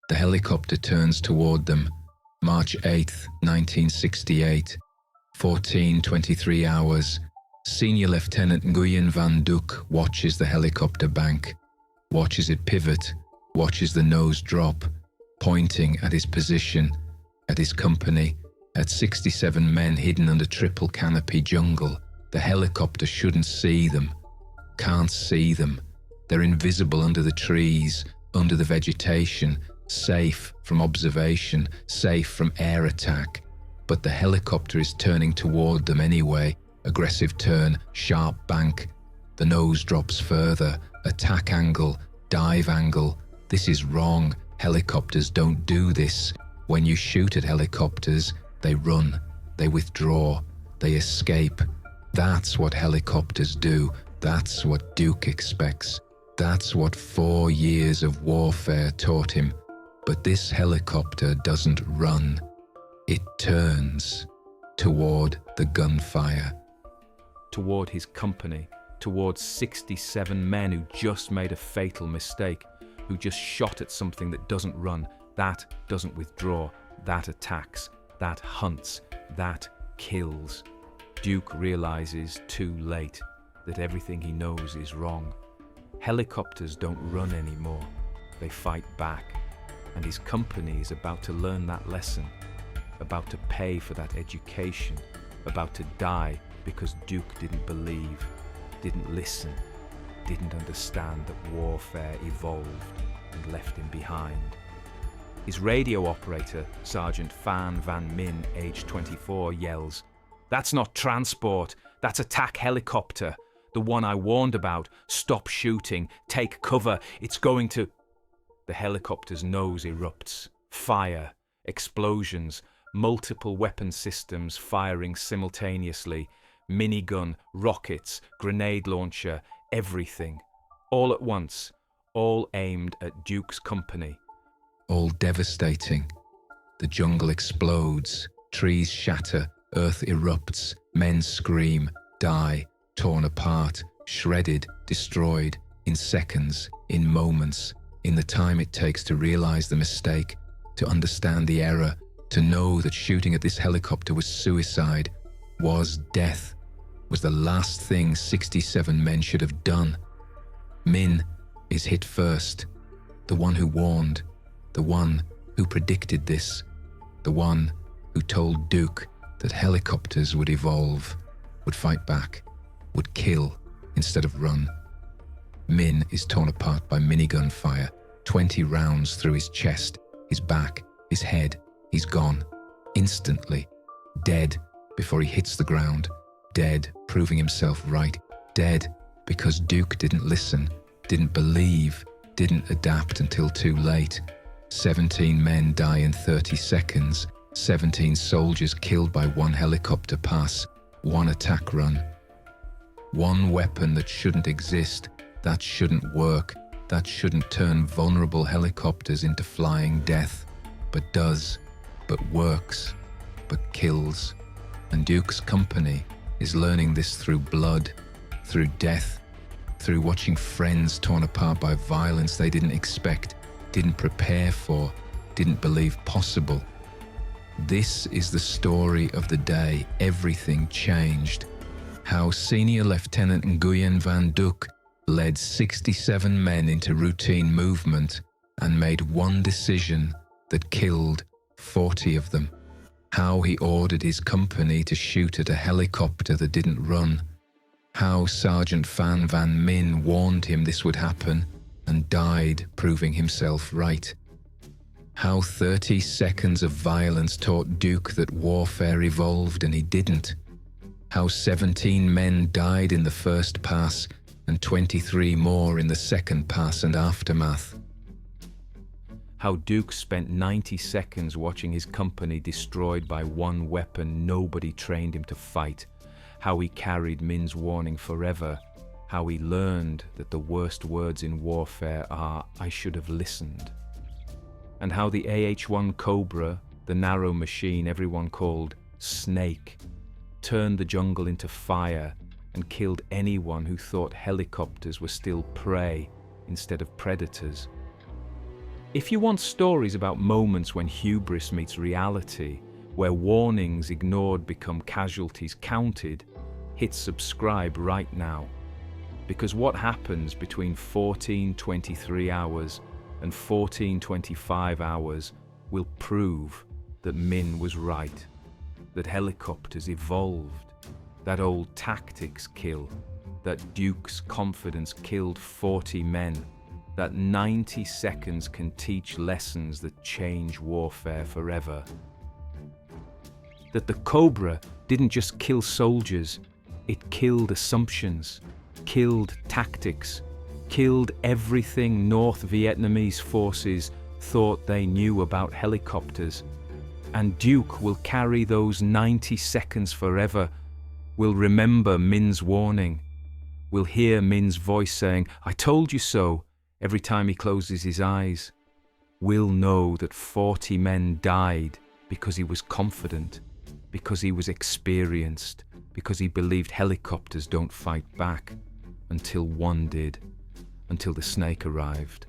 The helicopter turns toward them. March 8th, 1968. 14:23 hours. Senior Lieutenant Nguyen Van Duk watches the helicopter bank, watches it pivot, watches the nose drop, pointing at his position, at his company, at 67 men hidden under triple canopy jungle. The helicopter shouldn't see them, can't see them. They're invisible under the trees, under the vegetation, safe from observation, safe from air attack. But the helicopter is turning toward them anyway. Aggressive turn, sharp bank. The nose drops further. Attack angle, dive angle. This is wrong. Helicopters don't do this. When you shoot at helicopters, they run, they withdraw, they escape. That's what helicopters do. That's what Duke expects. That's what 4 years of warfare taught him. But this helicopter doesn't run. It turns toward the gunfire. Toward his company, towards 67 men who just made a fatal mistake, who just shot at something that doesn't run, that doesn't withdraw, that attacks, that hunts, that kills. Duke realizes too late that everything he knows is wrong. Helicopters don't run anymore, they fight back. And his company is about to learn that lesson, about to pay for that education, about to die because Duke didn't believe, didn't listen, didn't understand that warfare evolved and left him behind. His radio operator, Sergeant Phan Van Minh, age 24, yells, "That's not transport, that's attack helicopter. The one I warned about. Stop shooting, take cover, it's going to..." The helicopter's nose erupts. Fire, explosions, multiple weapon systems firing simultaneously. Minigun, rockets, grenade launcher, everything. All at once, all aimed at Duke's company. All devastating. The jungle explodes, trees shatter, earth erupts, men scream, die, torn apart, shredded, destroyed, in seconds, in moments, in the time it takes to realize the mistake, to understand the error, to know that shooting at this helicopter was suicide, was death, was the last thing 67 men should have done. Min is hit first, the one who warned, the one who predicted this, the one who told Duke that helicopters would evolve, would fight back, would kill instead of run. Min is torn apart by minigun fire, 20 rounds through his chest, his back, his head. He's gone, instantly, dead before he hits the ground, dead proving himself right, dead because Duke didn't listen, didn't believe, didn't adapt until too late. 17 men die in 30 seconds, 17 soldiers killed by one helicopter pass, one attack run. One weapon that shouldn't exist, that shouldn't work, that shouldn't turn vulnerable helicopters into flying death, but does, but works, but kills. And Duke's company is learning this through blood, through death, through watching friends torn apart by violence they didn't expect, didn't prepare for, didn't believe possible. This is the story of the day everything changed. How Senior Lieutenant Nguyen Van Duk led 67 men into routine movement and made one decision that killed 40 of them. How he ordered his company to shoot at a helicopter that didn't run. How Sergeant Phan Van Minh warned him this would happen and died proving himself right. How 30 seconds of violence taught Duke that warfare evolved and he didn't. How 17 men died in the first pass and 23 more in the second pass and aftermath. How Duke spent 90 seconds watching his company destroyed by one weapon nobody trained him to fight. How he carried Min's warning forever. How he learned that the worst words in warfare are, "I should have listened." And how the AH-1 Cobra, the narrow machine everyone called Snake, turned the jungle into fire and killed anyone who thought helicopters were still prey instead of predators. If you want stories about moments when hubris meets reality, where warnings ignored become casualties counted, hit subscribe right now. Because what happens between 14:23 hours and 14:25 hours will prove that Min was right, that helicopters evolved, that old tactics kill, that Duke's confidence killed 40 men, that 90 seconds can teach lessons that change warfare forever. That the Cobra didn't just kill soldiers, it killed assumptions, killed tactics, killed everything North Vietnamese forces thought they knew about helicopters. And Duke will carry those 90 seconds forever, will remember Min's warning, will hear Min's voice saying, "I told you so," every time he closes his eyes, will know that 40 men died because he was confident, because he was experienced, because he believed helicopters don't fight back, until one did, until the snake arrived,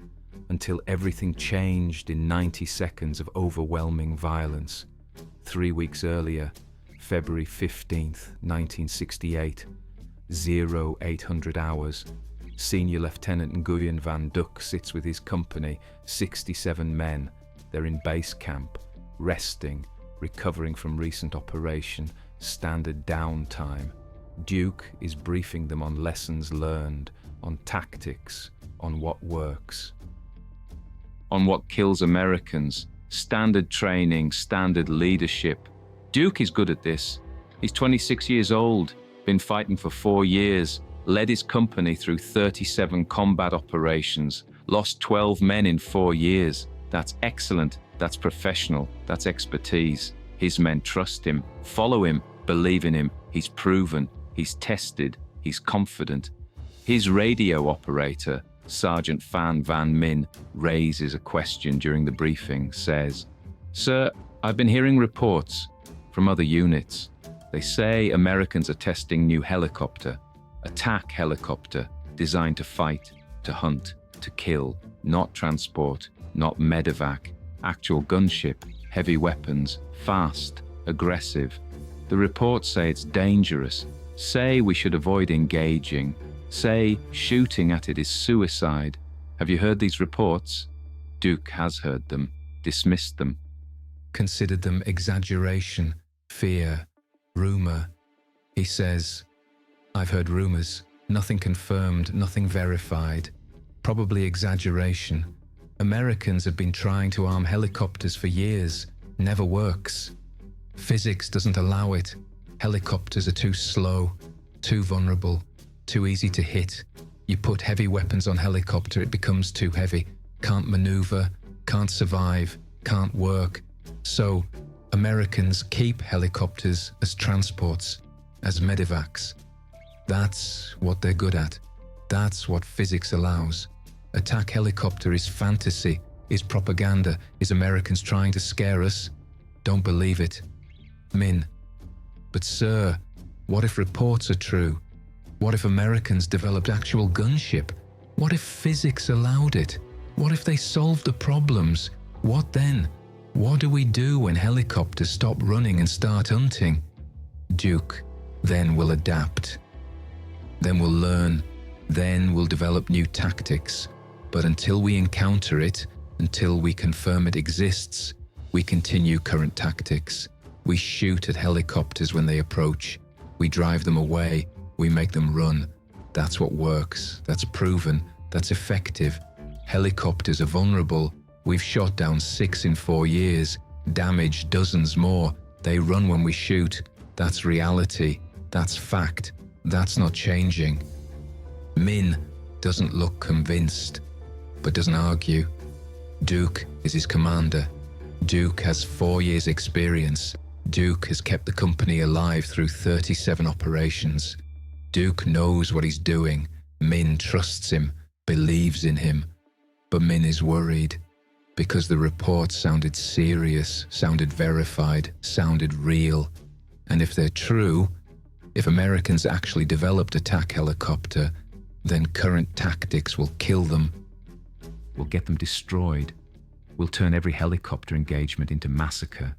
until everything changed in 90 seconds of overwhelming violence. 3 weeks earlier, February 15th, 1968, 0800 hours, Senior Lieutenant Nguyen Van Duck sits with his company, 67 men. They're in base camp, resting, recovering from recent operation, standard downtime. Duke is briefing them on lessons learned, on tactics, on what works. On what kills Americans, standard training, standard leadership. Duke is good at this. He's 26 years old, been fighting for 4 years, led his company through 37 combat operations, lost 12 men in 4 years. That's excellent, that's professional, that's expertise. His men trust him, follow him, believe in him. He's proven, he's tested, he's confident. His radio operator, Sergeant Phan Van Minh, raises a question during the briefing, says, "Sir, I've been hearing reports from other units. They say Americans are testing new helicopter, attack helicopter, designed to fight, to hunt, to kill, not transport, not medevac, actual gunship, heavy weapons, fast, aggressive. The reports say it's dangerous, say we should avoid engaging, say shooting at it is suicide. Have you heard these reports?" Duke has heard them, dismissed them. Considered them exaggeration, fear, rumor. He says, "I've heard rumors, nothing confirmed, nothing verified. Probably exaggeration. Americans have been trying to arm helicopters for years, never works. Physics doesn't allow it. Helicopters are too slow, too vulnerable, too easy to hit. You put heavy weapons on helicopter, it becomes too heavy, can't maneuver, can't survive, can't work. So Americans keep helicopters as transports, as medevacs. That's what they're good at. That's what physics allows. Attack helicopter is fantasy, is propaganda, is Americans trying to scare us. Don't believe it." Min: "But sir, what if reports are true? What if Americans developed actual gunship? What if physics allowed it? What if they solved the problems? What then? What do we do when helicopters stop running and start hunting?" Duke: "Then we'll adapt. Then we'll learn. Then we'll develop new tactics. But until we encounter it, until we confirm it exists, we continue current tactics. We shoot at helicopters when they approach. We drive them away. We make them run. That's what works. That's proven. That's effective. Helicopters are vulnerable. We've shot down 6 in 4 years, damaged dozens more. They run when we shoot. That's reality. That's fact. That's not changing." Min doesn't look convinced, but doesn't argue. Duke is his commander. Duke has 4 years' experience. Duke has kept the company alive through 37 operations. Duke knows what he's doing. Min trusts him, believes in him. But Min is worried, because the reports sounded serious, sounded verified, sounded real. And if they're true, if Americans actually developed attack helicopter, then current tactics will kill them, will get them destroyed, We'll turn every helicopter engagement into massacre.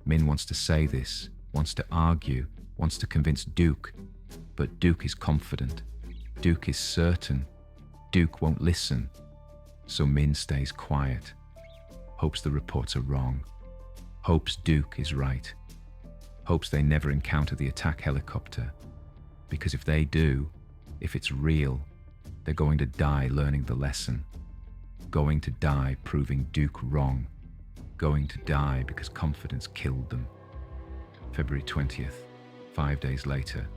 Minh wants to say this, wants to argue, wants to convince Duke. But Duke is confident. Duke is certain. Duke won't listen. So Minh stays quiet. Hopes the reports are wrong. Hopes Duke is right. Hopes they never encounter the attack helicopter. Because if they do, if it's real, they're going to die learning the lesson. Going to die proving Duke wrong. Going to die because confidence killed them. February 20th, 5 days later.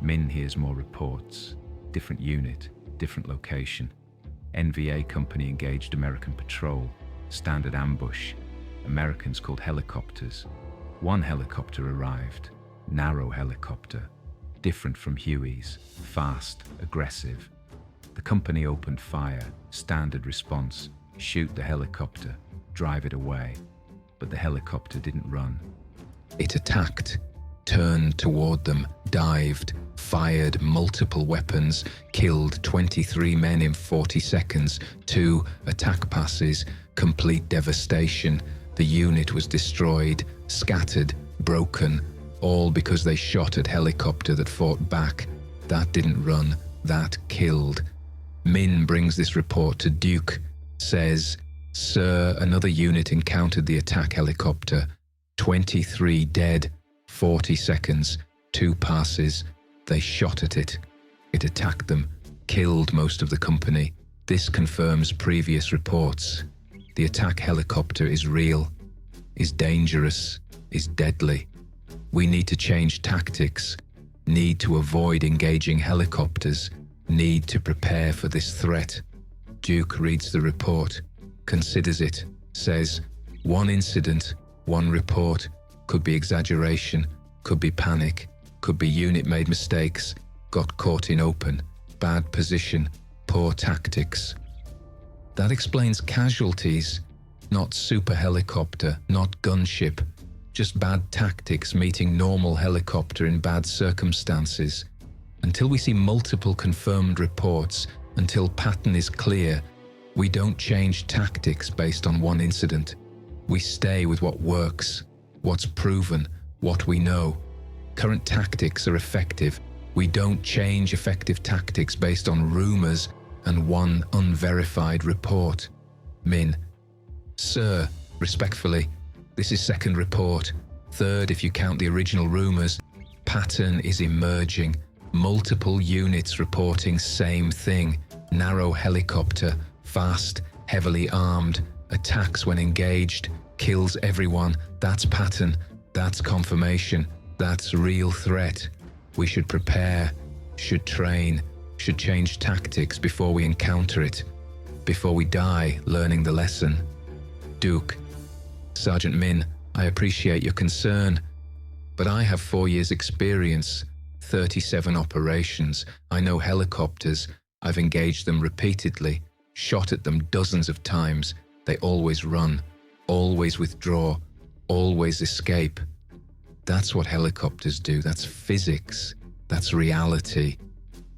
Minh hears more reports. Different unit, different location. NVA company engaged American patrol. Standard ambush. Americans called helicopters. One helicopter arrived. Narrow helicopter. Different from Huey's. Fast, aggressive. The company opened fire. Standard response. Shoot the helicopter. Drive it away. But the helicopter didn't run. It attacked, turned toward them, dived, fired multiple weapons, killed 23 men in 40 seconds, 2 attack passes, complete devastation. The unit was destroyed, scattered, broken, all because they shot at helicopter that fought back. That didn't run, that killed. Minh brings this report to Duke, says, "Sir, another unit encountered the attack helicopter. 23 dead, 40 seconds, 2 passes. They shot at it. It attacked them, killed most of the company. This confirms previous reports. The attack helicopter is real, is dangerous, is deadly. We need to change tactics, need to avoid engaging helicopters, need to prepare for this threat." Duke reads the report, considers it, says, "One incident, one report, could be exaggeration, could be panic, could be unit made mistakes, got caught in open, bad position, poor tactics." That explains casualties, not super helicopter, not gunship, just bad tactics meeting normal helicopter in bad circumstances. Until we see multiple confirmed reports, until pattern is clear, we don't change tactics based on one incident. We stay with what works, what's proven, what we know. Current tactics are effective. We don't change effective tactics based on rumors and one unverified report. Minh: "Sir, respectfully, this is second report. Third if you count the original rumors. Pattern is emerging. Multiple units reporting same thing. Narrow helicopter, fast, heavily armed, attacks when engaged, kills everyone. That's pattern, that's confirmation, that's real threat. We should prepare, should train, should change tactics before we encounter it, before we die learning the lesson." Duke: "Sergeant Minh, I appreciate your concern, but I have 4 years' experience, 37 operations. I know helicopters. I've engaged them repeatedly, shot at them dozens of times. They always run, always withdraw, always escape. That's what helicopters do. That's physics. That's reality.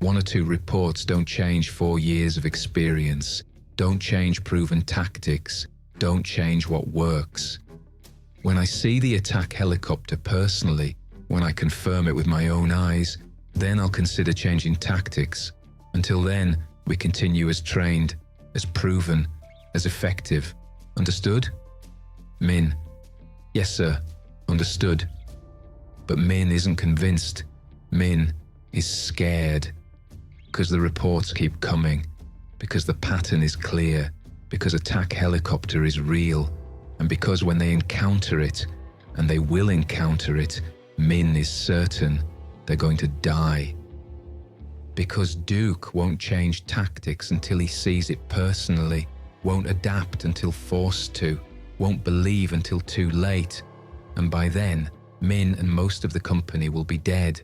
1 or 2 reports don't change 4 years of experience, don't change proven tactics, don't change what works. When I see the attack helicopter personally, when I confirm it with my own eyes, then I'll consider changing tactics. Until then, we continue as trained, as proven, as effective. Understood?" Minh: "Yes, sir. Understood." But Minh isn't convinced. Minh is scared. Because the reports keep coming. Because the pattern is clear. Because attack helicopter is real. And because when they encounter it, and they will encounter it, Minh is certain they're going to die. Because Duke won't change tactics until he sees it personally, won't adapt until forced to, won't believe until too late. And by then, Minh and most of the company will be dead.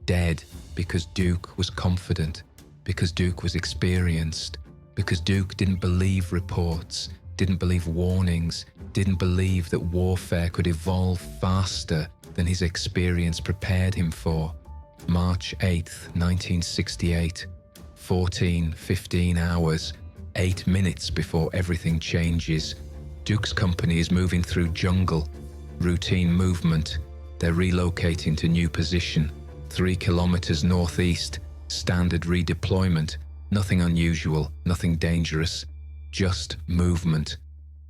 Dead because Duke was confident, because Duke was experienced, because Duke didn't believe reports, didn't believe warnings, didn't believe that warfare could evolve faster than his experience prepared him for. March 8th, 1968, 14:15 hours, 8 minutes before everything changes. Duke's company is moving through jungle, routine movement. They're relocating to new position, 3 kilometers northeast, standard redeployment. Nothing unusual, nothing dangerous, just movement.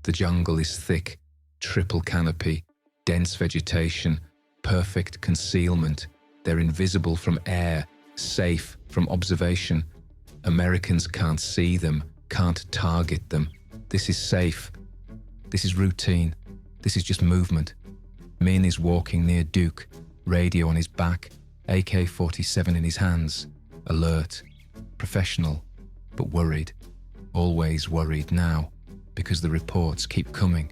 The jungle is thick, triple canopy, dense vegetation, perfect concealment. They're invisible from air, safe from observation. Americans can't see them, can't target them. This is safe. This is routine. This is just movement. Min is walking near Duke, radio on his back, AK-47 in his hands, alert, professional, but worried. Always worried now, because the reports keep coming.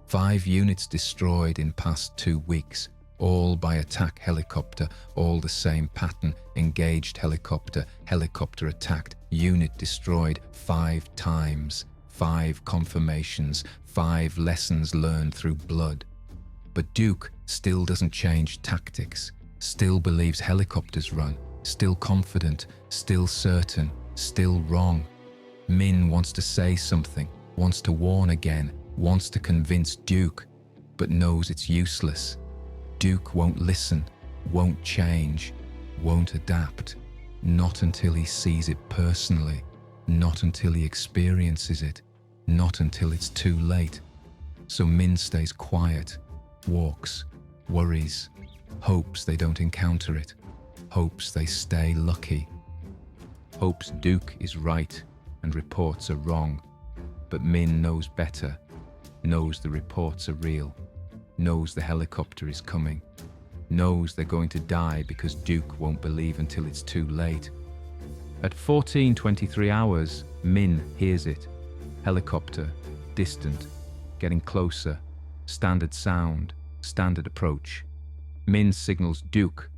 5 units destroyed in past 2 weeks, all by attack helicopter, all the same pattern, engaged helicopter, helicopter attacked, unit destroyed 5 times, 5 confirmations, 5 lessons learned through blood. But Duke still doesn't change tactics, still believes helicopters run, still confident, still certain, still wrong. Min wants to say something, wants to warn again, wants to convince Duke, but knows it's useless. Duke won't listen, won't change, won't adapt. Not until he sees it personally, not until he experiences it, not until it's too late. So Min stays quiet, walks, worries, hopes they don't encounter it, hopes they stay lucky. Hopes Duke is right and reports are wrong. But Min knows better, knows the reports are real, knows the helicopter is coming, knows they're going to die because Duke won't believe until it's too late. At 14:23 hours, Min hears it. Helicopter, distant, getting closer, standard sound, standard approach. Min signals Duke.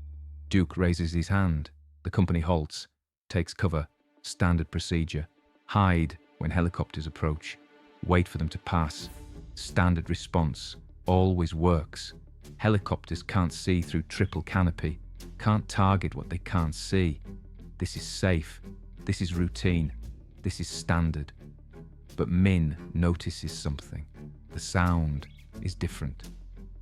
Duke raises his hand. The company halts, takes cover, standard procedure. Hide when helicopters approach. Wait for them to pass. Standard response. Always works. Helicopters can't see through triple canopy, can't target what they can't see. This is safe. This is routine. This is standard. But Min notices something. The sound is different.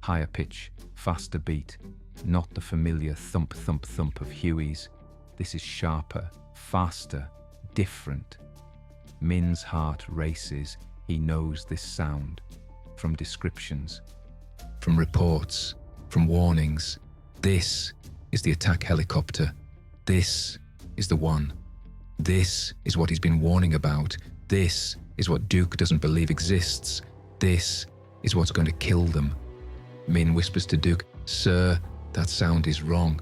Higher pitch, faster beat. Not the familiar thump, thump, thump of Huey's. This is sharper, faster, different. Min's heart races. He knows this sound. From descriptions, from reports, from warnings. This is the attack helicopter. This is the one. This is what he's been warning about. This is what Duke doesn't believe exists. This is what's going to kill them. Min whispers to Duke, "Sir, that sound is wrong.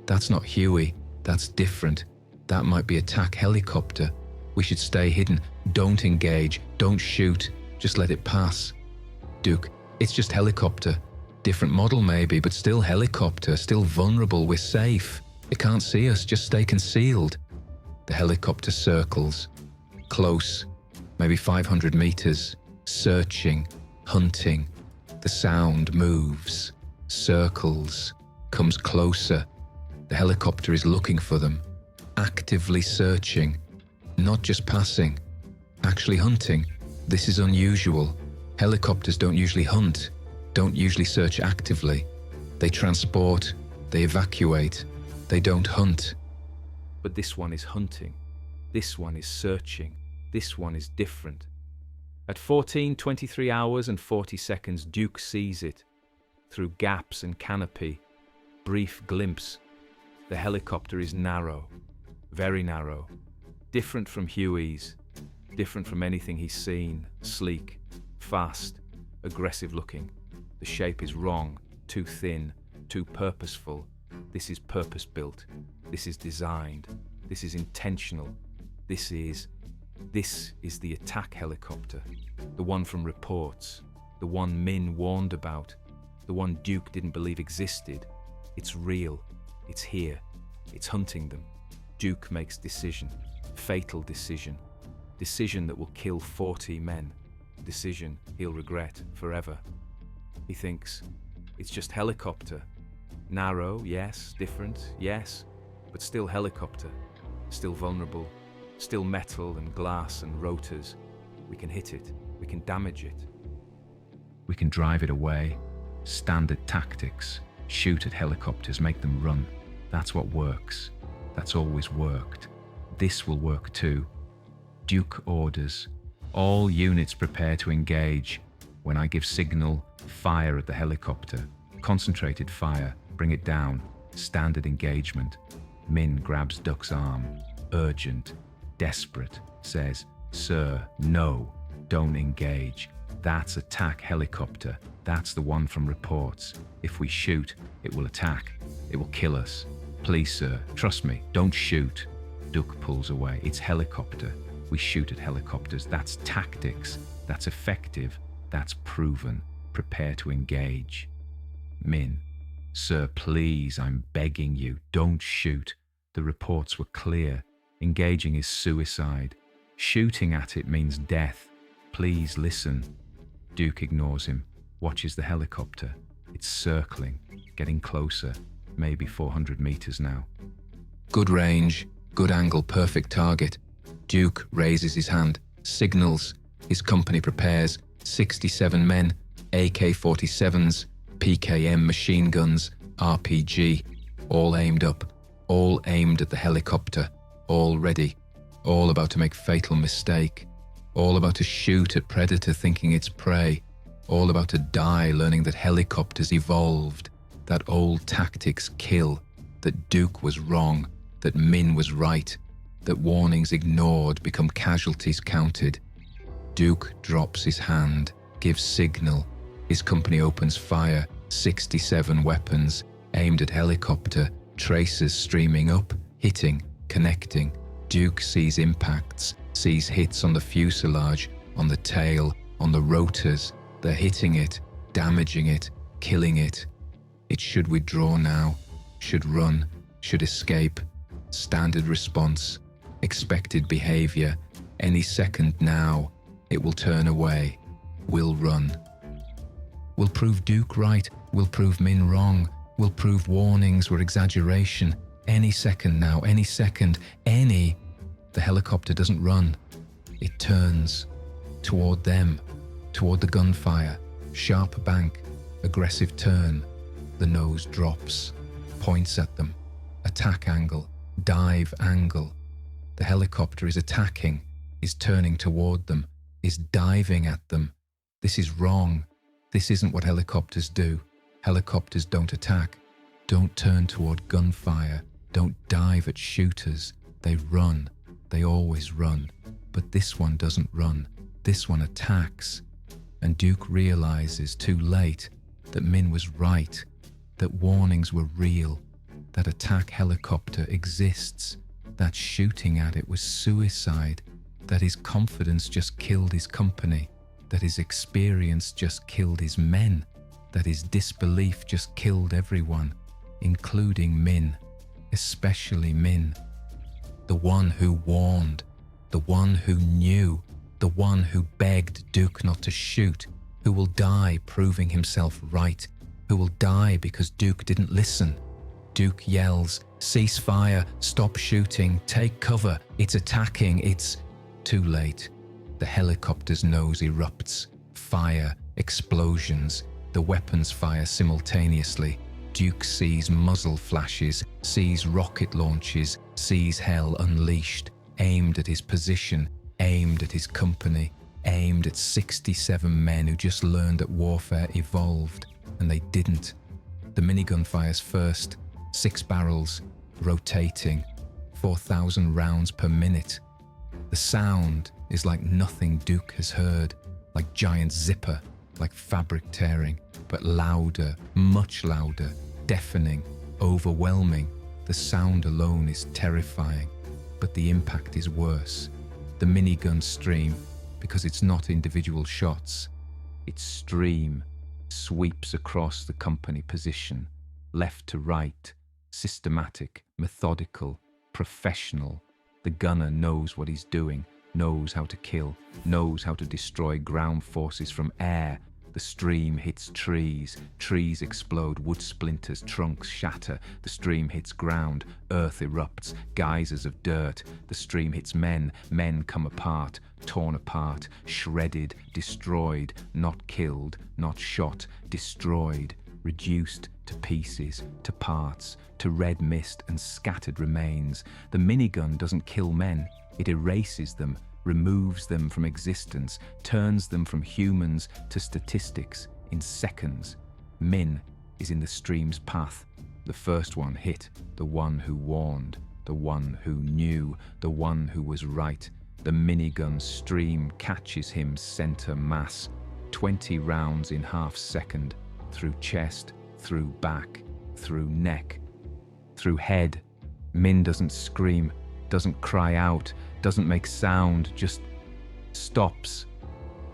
That's not Huey. That's different. That might be attack helicopter. We should stay hidden. Don't engage. Don't shoot. Just let it pass." Duke, "It's just helicopter. Different model maybe, but still helicopter, still vulnerable. We're safe. It can't see us. Just stay concealed." The helicopter circles. Close. Maybe 500 meters. Searching. Hunting. The sound moves. Circles. Comes closer. The helicopter is looking for them. Actively searching. Not just passing. Actually hunting. This is unusual. Helicopters don't usually hunt, don't usually search actively. They transport, they evacuate, they don't hunt. But this one is hunting. This one is searching. This one is different. At 14:23 hours and 40 seconds, Duke sees it. Through gaps and canopy, brief glimpse. The helicopter is narrow, very narrow. Different from Huey's, different from anything he's seen, sleek, fast, aggressive looking. The shape is wrong, too thin, too purposeful. This is purpose-built. This is designed. This is intentional. This is the attack helicopter. The one from reports. The one Min warned about. The one Duke didn't believe existed. It's real. It's here. It's hunting them. Duke makes decision. Fatal decision. Decision that will kill 40 men. Decision he'll regret forever. He thinks, it's just helicopter. Narrow, yes. Different, yes. But still helicopter. Still vulnerable. Still metal and glass and rotors. We can hit it. We can damage it. We can drive it away. Standard tactics. Shoot at helicopters, make them run. That's what works. That's always worked. This will work too. Duke orders. All units prepare to engage. When I give signal, fire at the helicopter. Concentrated fire, bring it down. Standard engagement. Min grabs Duck's arm. Urgent. Desperate. Says, "Sir, no, don't engage. That's attack helicopter. That's the one from reports. If we shoot, it will attack. It will kill us. Please, sir, trust me, don't shoot." Duck pulls away. It's helicopter. We shoot at helicopters. That's tactics. That's effective. That's proven. Prepare to engage. Min, "Sir, please, I'm begging you, don't shoot. The reports were clear. Engaging is suicide. Shooting at it means death. Please listen." Duke ignores him, watches the helicopter. It's circling, getting closer, maybe 400 meters now. Good range, good angle, perfect target. Duke raises his hand, signals. His company prepares. 67 men, AK-47s, PKM machine guns, RPG, all aimed up, all aimed at the helicopter, all ready, all about to make fatal mistake, all about to shoot at predator thinking it's prey, all about to die learning that helicopters evolved, that old tactics kill, that Duke was wrong, that Min was right, that warnings ignored become casualties counted. Duke drops his hand, gives signal. His company opens fire, 67 weapons, aimed at helicopter, traces streaming up, hitting, connecting. Duke sees impacts, sees hits on the fuselage, on the tail, on the rotors. They're hitting it, damaging it, killing it. It should withdraw now, should run, should escape. Standard response, expected behavior. Any second now, it will turn away, will run. We'll prove Duke right, we'll prove Min wrong, we'll prove warnings were exaggeration. Any second now, any second, any. The helicopter doesn't run. It turns toward them, toward the gunfire. Sharp bank, aggressive turn. The nose drops, points at them. Attack angle, dive angle. The helicopter is attacking, is turning toward them, is diving at them. This is wrong. This isn't what helicopters do. Helicopters don't attack, don't turn toward gunfire, don't dive at shooters. They run. They always run. But this one doesn't run. This one attacks. And Duke realizes too late that Min was right, that warnings were real, that attack helicopter exists, that shooting at it was suicide, that his confidence just killed his company, that his experience just killed his men, that his disbelief just killed everyone, including Min, especially Min. The one who warned, the one who knew, the one who begged Duke not to shoot, who will die proving himself right, who will die because Duke didn't listen. Duke yells, "Cease fire, stop shooting, take cover, it's attacking, it's..." Too late. The helicopter's nose erupts. Fire, explosions, the weapons fire simultaneously. Duke sees muzzle flashes, sees rocket launches, sees hell unleashed, aimed at his position, aimed at his company, aimed at 67 men who just learned that warfare evolved, and they didn't. The minigun fires first, 6 barrels, rotating, 4,000 rounds per minute. The sound is like nothing Duke has heard, like giant zipper, like fabric tearing, but louder, much louder, deafening, overwhelming. The sound alone is terrifying, but the impact is worse. The minigun stream, because it's not individual shots, its stream sweeps across the company position, left to right, systematic, methodical, professional. The gunner knows what he's doing, knows how to kill, knows how to destroy ground forces from air, The stream hits trees. Trees explode, wood splinters, trunks shatter. The stream hits ground. Earth erupts, geysers of dirt. The stream hits men. Men come apart, torn apart, shredded, destroyed, not killed, not shot, destroyed, reduced to pieces, to parts, to red mist and scattered remains. The minigun doesn't kill men. It erases them, removes them from existence, turns them from humans to statistics in seconds. Min is in the stream's path. The first one hit, the one who warned, the one who knew, the one who was right. The minigun stream catches him center mass. 20 rounds in half second, through chest, through back, through neck, through head. Min doesn't scream, doesn't cry out, doesn't make sound, just stops.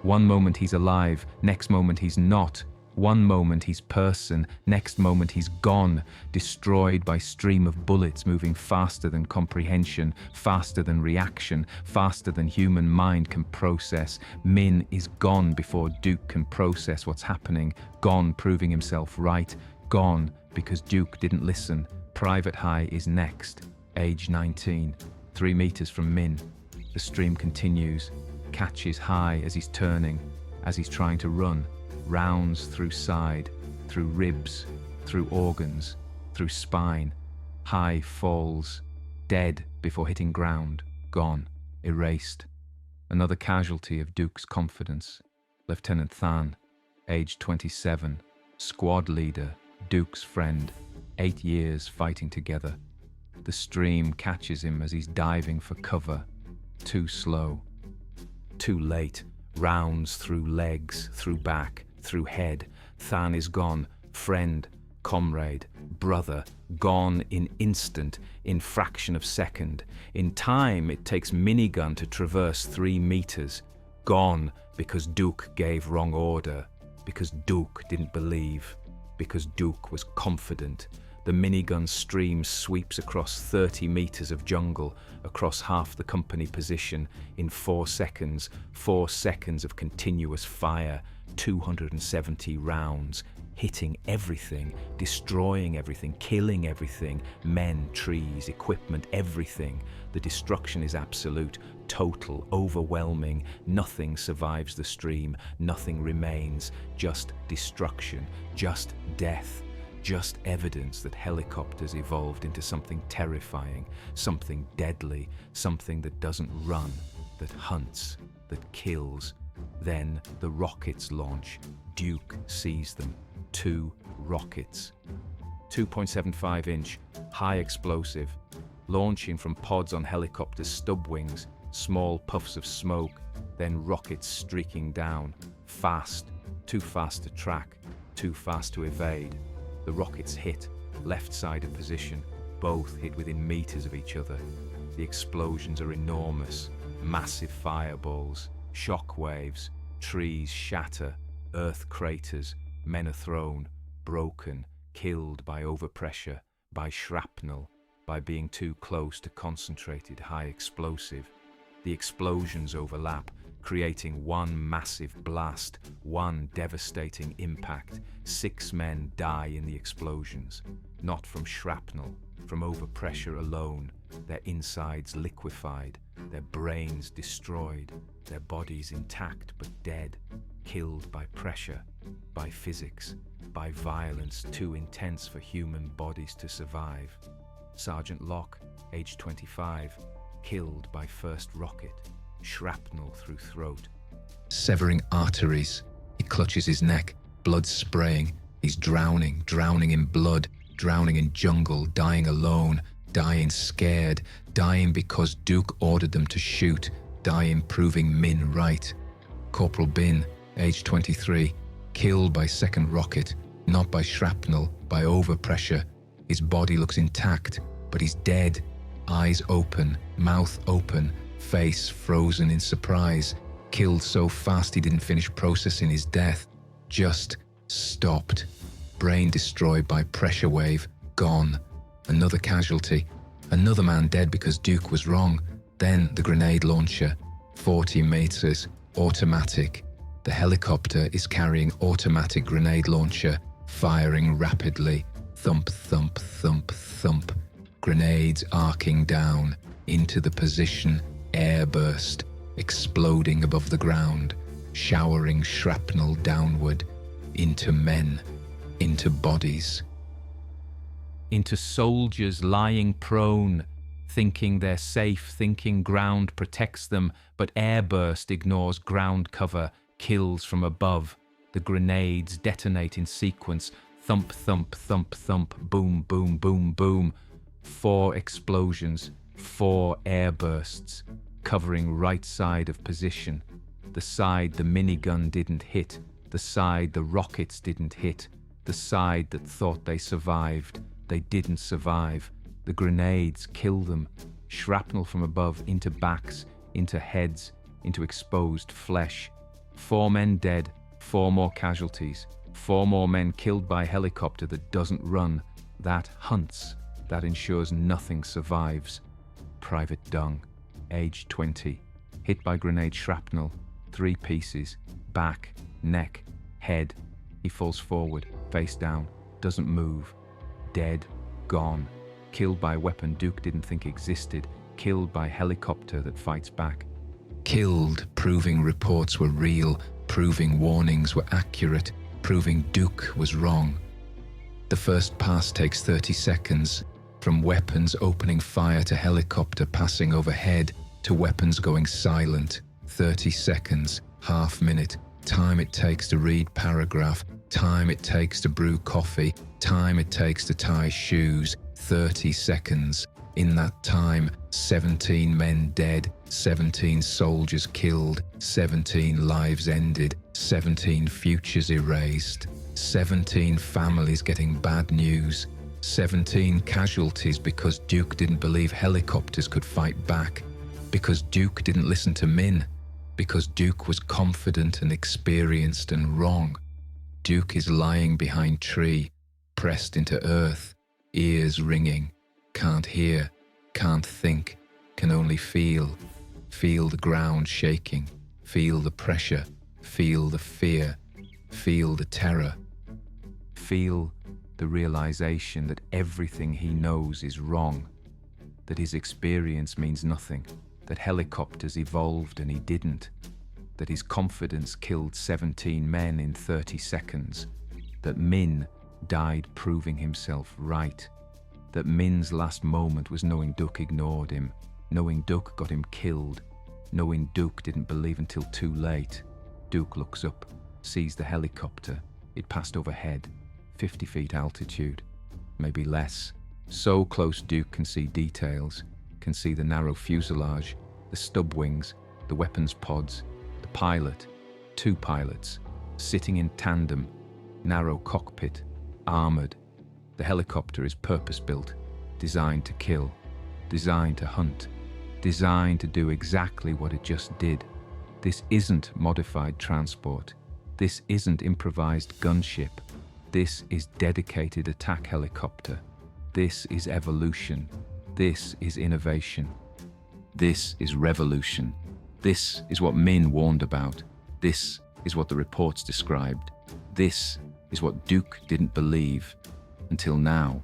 One moment he's alive, next moment he's not. One moment he's person, next moment he's gone, destroyed by stream of bullets moving faster than comprehension, faster than reaction, faster than human mind can process. Min is gone before Duke can process what's happening, gone proving himself right, gone because Duke didn't listen. Private High is next, age 19, 3 meters from Min. The stream continues, catches High as he's turning, as he's trying to run. Rounds through side, through ribs, through organs, through spine. High falls, dead before hitting ground, gone, erased. Another casualty of Duke's confidence. Lieutenant Thanh, age 27, squad leader, Duke's friend, 8 years fighting together. The stream catches him as he's diving for cover. Too slow. Too late. Rounds through legs, through back, through head. Thanh is gone, friend, comrade, brother, gone in instant, in fraction of second. In time, it takes minigun to traverse 3 meters. Gone because Duke gave wrong order, because Duke didn't believe, because Duke was confident. The minigun stream sweeps across 30 meters of jungle, across half the company position, in 4 seconds, 4 seconds of continuous fire, 270 rounds, hitting everything, destroying everything, killing everything, men, trees, equipment, everything. The destruction is absolute, total, overwhelming. Nothing survives the stream, nothing remains, just destruction, just death. Just evidence that helicopters evolved into something terrifying, something deadly, something that doesn't run, that hunts, that kills. Then the rockets launch. Duke sees them. 2 rockets. 2.75-inch, high explosive, launching from pods on helicopters' stub wings, small puffs of smoke, then rockets streaking down. Fast, too fast to track, too fast to evade. The rockets hit, left side of position, both hit within meters of each other. The explosions are enormous, massive fireballs, shock waves, trees shatter, earth craters, men are thrown, broken, killed by overpressure, by shrapnel, by being too close to concentrated high explosive. The explosions overlap, creating one massive blast, one devastating impact. 6 men die in the explosions, not from shrapnel, from overpressure alone, their insides liquefied, their brains destroyed, their bodies intact but dead, killed by pressure, by physics, by violence too intense for human bodies to survive. Sergeant Locke, age 25, killed by first rocket. Shrapnel through throat. Severing arteries. He clutches his neck, blood spraying. He's drowning, drowning in blood, drowning in jungle, dying alone, dying scared, dying because Duke ordered them to shoot, dying proving Min right. Corporal Bin, age 23, killed by second rocket, not by shrapnel, by overpressure. His body looks intact, but he's dead. Eyes open, mouth open, face frozen in surprise, killed so fast he didn't finish processing his death, just stopped. Brain destroyed by pressure wave, gone. Another casualty, another man dead because Duke was wrong. Then the grenade launcher, 40 meters, automatic. The helicopter is carrying automatic grenade launcher, firing rapidly. Thump, thump, thump, thump. Grenades arcing down into the position, airburst, exploding above the ground, showering shrapnel downward, into men, into bodies. Into soldiers lying prone, thinking they're safe, thinking ground protects them, but airburst ignores ground cover, kills from above. The grenades detonate in sequence, thump, thump, thump, thump, boom, boom, boom, boom. 4 explosions, 4 airbursts, covering right side of position. The side the minigun didn't hit, the side the rockets didn't hit, the side that thought they survived. They didn't survive. The grenades kill them. Shrapnel from above into backs, into heads, into exposed flesh. 4 men dead, 4 more casualties. 4 more men killed by helicopter that doesn't run, that hunts, that ensures nothing survives. Private Dung, age 20, hit by grenade shrapnel, 3 pieces, back, neck, head. He falls forward, face down, doesn't move. Dead, gone, killed by weapon Duke didn't think existed, killed by helicopter that fights back. Killed, proving reports were real, proving warnings were accurate, proving Duke was wrong. The first pass takes 30 seconds, from weapons opening fire to helicopter passing overhead to weapons going silent. 30 seconds, half minute, time it takes to read paragraph, time it takes to brew coffee, time it takes to tie shoes. 30 seconds. In that time, 17 men dead, 17 soldiers killed, 17 lives ended, 17 futures erased, 17 families getting bad news, 17 casualties because Duke didn't believe helicopters could fight back, because Duke didn't listen to Min, because Duke was confident and experienced and wrong. Duke is lying behind tree, pressed into earth, ears ringing, can't hear, can't think, can only feel. Feel the ground shaking, feel the pressure, feel the fear, feel the terror. Feel the realization that everything he knows is wrong, that his experience means nothing, that helicopters evolved and he didn't, that his confidence killed 17 men in 30 seconds, that Min died proving himself right, that Min's last moment was knowing Duke ignored him, knowing Duke got him killed, knowing Duke didn't believe until too late. Duke looks up, sees the helicopter. It passed overhead, 50 feet altitude, maybe less. So close Duke can see details, can see the narrow fuselage, the stub wings, the weapons pods, the pilot, 2 pilots, sitting in tandem, narrow cockpit, armored. The helicopter is purpose-built, designed to kill, designed to hunt, designed to do exactly what it just did. This isn't modified transport. This isn't improvised gunship. This is dedicated attack helicopter. This is evolution. This is innovation. This is revolution. This is what Min warned about. This is what the reports described. This is what Duke didn't believe. Until now,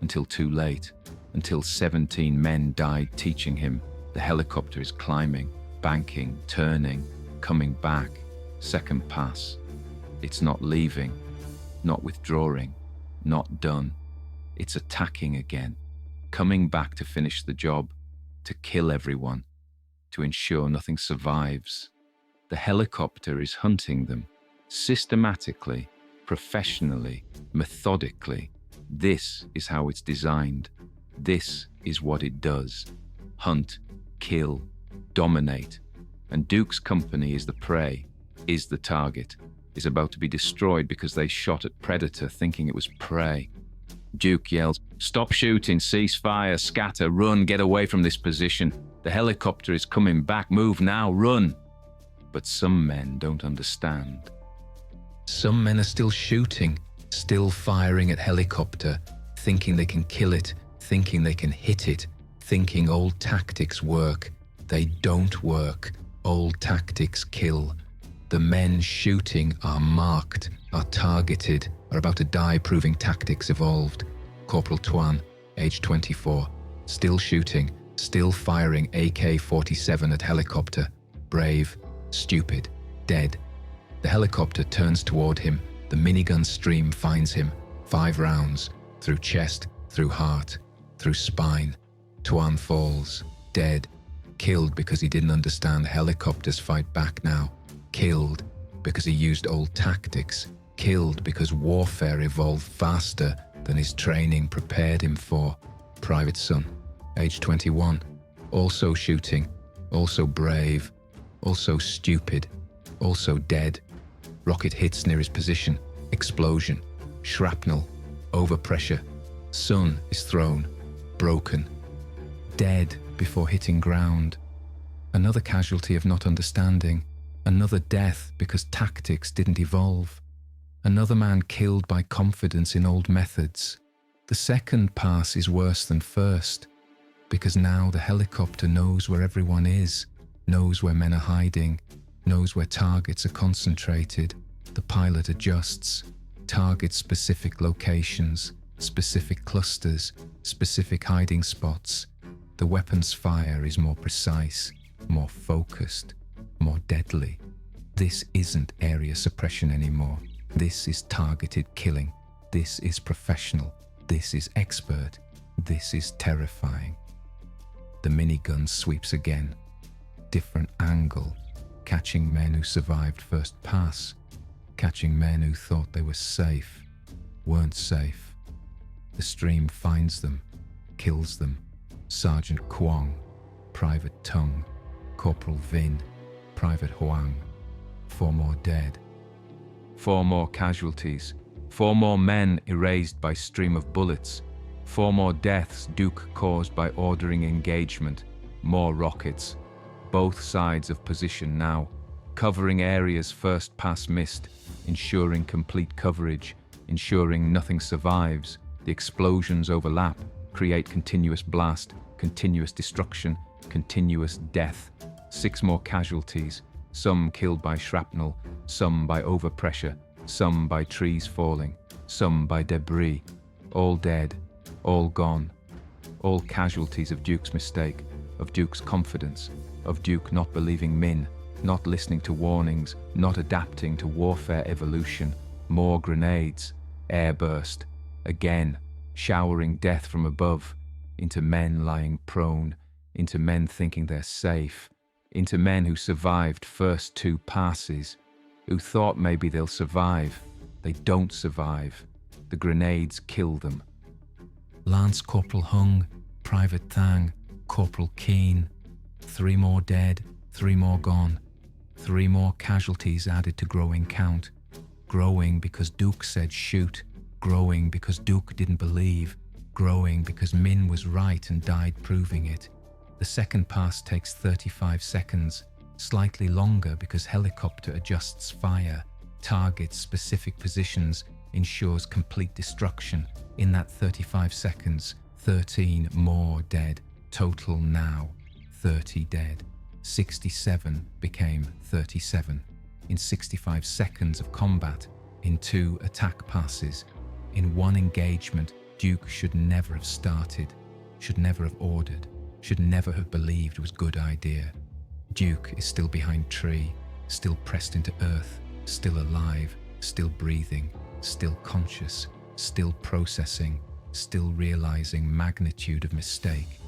until too late, until 17 men died teaching him. The helicopter is climbing, banking, turning, coming back. Second pass. It's not leaving, not withdrawing, not done. It's attacking again, coming back to finish the job, to kill everyone, to ensure nothing survives. The helicopter is hunting them, systematically, professionally, methodically. This is how it's designed. This is what it does. Hunt, kill, dominate. And Duke's company is the prey, is the target, is about to be destroyed because they shot at Predator thinking it was prey. Duke yells, "Stop shooting, cease fire, scatter, run, get away from this position. The helicopter is coming back, move now, run." But some men don't understand. Some men are still shooting, still firing at helicopter, thinking they can kill it, thinking they can hit it, thinking old tactics work. They don't work. Old tactics kill. The men shooting are marked, are targeted, are about to die, proving tactics evolved. Corporal Tuan, age 24, still shooting, still firing AK-47 at helicopter. Brave, stupid, dead. The helicopter turns toward him. The minigun stream finds him. 5 rounds, through chest, through heart, through spine. Tuan falls, dead, killed because he didn't understand helicopters fight back now. Killed because he used old tactics. Killed because warfare evolved faster than his training prepared him for. Private Son, age 21, also shooting, also brave, also stupid, also dead. Rocket hits near his position, explosion, shrapnel, overpressure. Son is thrown, broken, dead before hitting ground. Another casualty of not understanding. Another death because tactics didn't evolve. Another man killed by confidence in old methods. The second pass is worse than first, because now the helicopter knows where everyone is, knows where men are hiding, knows where targets are concentrated. The pilot adjusts, targets specific locations, specific clusters, specific hiding spots. The weapon's fire is more precise, more focused, more deadly. This isn't area suppression anymore. This is targeted killing. This is professional. This is expert. This is terrifying. The minigun sweeps again. Different angle. Catching men who survived first pass. Catching men who thought they were safe, weren't safe. The stream finds them, kills them. Sergeant Kwong, Private Tung, Corporal Vin, Private Huang. 4 more dead. 4 more casualties. 4 more men erased by stream of bullets. 4 more deaths Duke caused by ordering engagement. More rockets. Both sides of position now. Covering areas first pass missed. Ensuring complete coverage. Ensuring nothing survives. The explosions overlap. Create continuous blast. Continuous destruction. Continuous death. 6 more casualties. Some killed by shrapnel. Some by overpressure. Some by trees falling. Some by debris. All dead. All gone. All casualties of Duke's mistake. Of Duke's confidence. Of Duke not believing Min. Not listening to warnings. Not adapting to warfare evolution. More grenades. Airburst. Again. Showering death from above. Into men lying prone. Into men thinking they're safe. Into men who survived first 2 passes. Who thought maybe they'll survive. They don't survive. The grenades kill them. Lance Corporal Hung, Private Thang, Corporal Keen. 3 more dead, 3 more gone. 3 more casualties added to growing count. Growing because Duke said shoot. Growing because Duke didn't believe. Growing because Min was right and died proving it. The second pass takes 35 seconds, slightly longer because helicopter adjusts fire, targets specific positions, ensures complete destruction. In that 35 seconds, 13 more dead. Total now, 30 dead. 67 became 37. In 65 seconds of combat, in 2 attack passes, in 1 engagement, Duke should never have started, should never have ordered, should never have believed was a good idea. Duke is still behind tree, still pressed into earth, still alive, still breathing, still conscious, still processing, still realizing magnitude of mistake.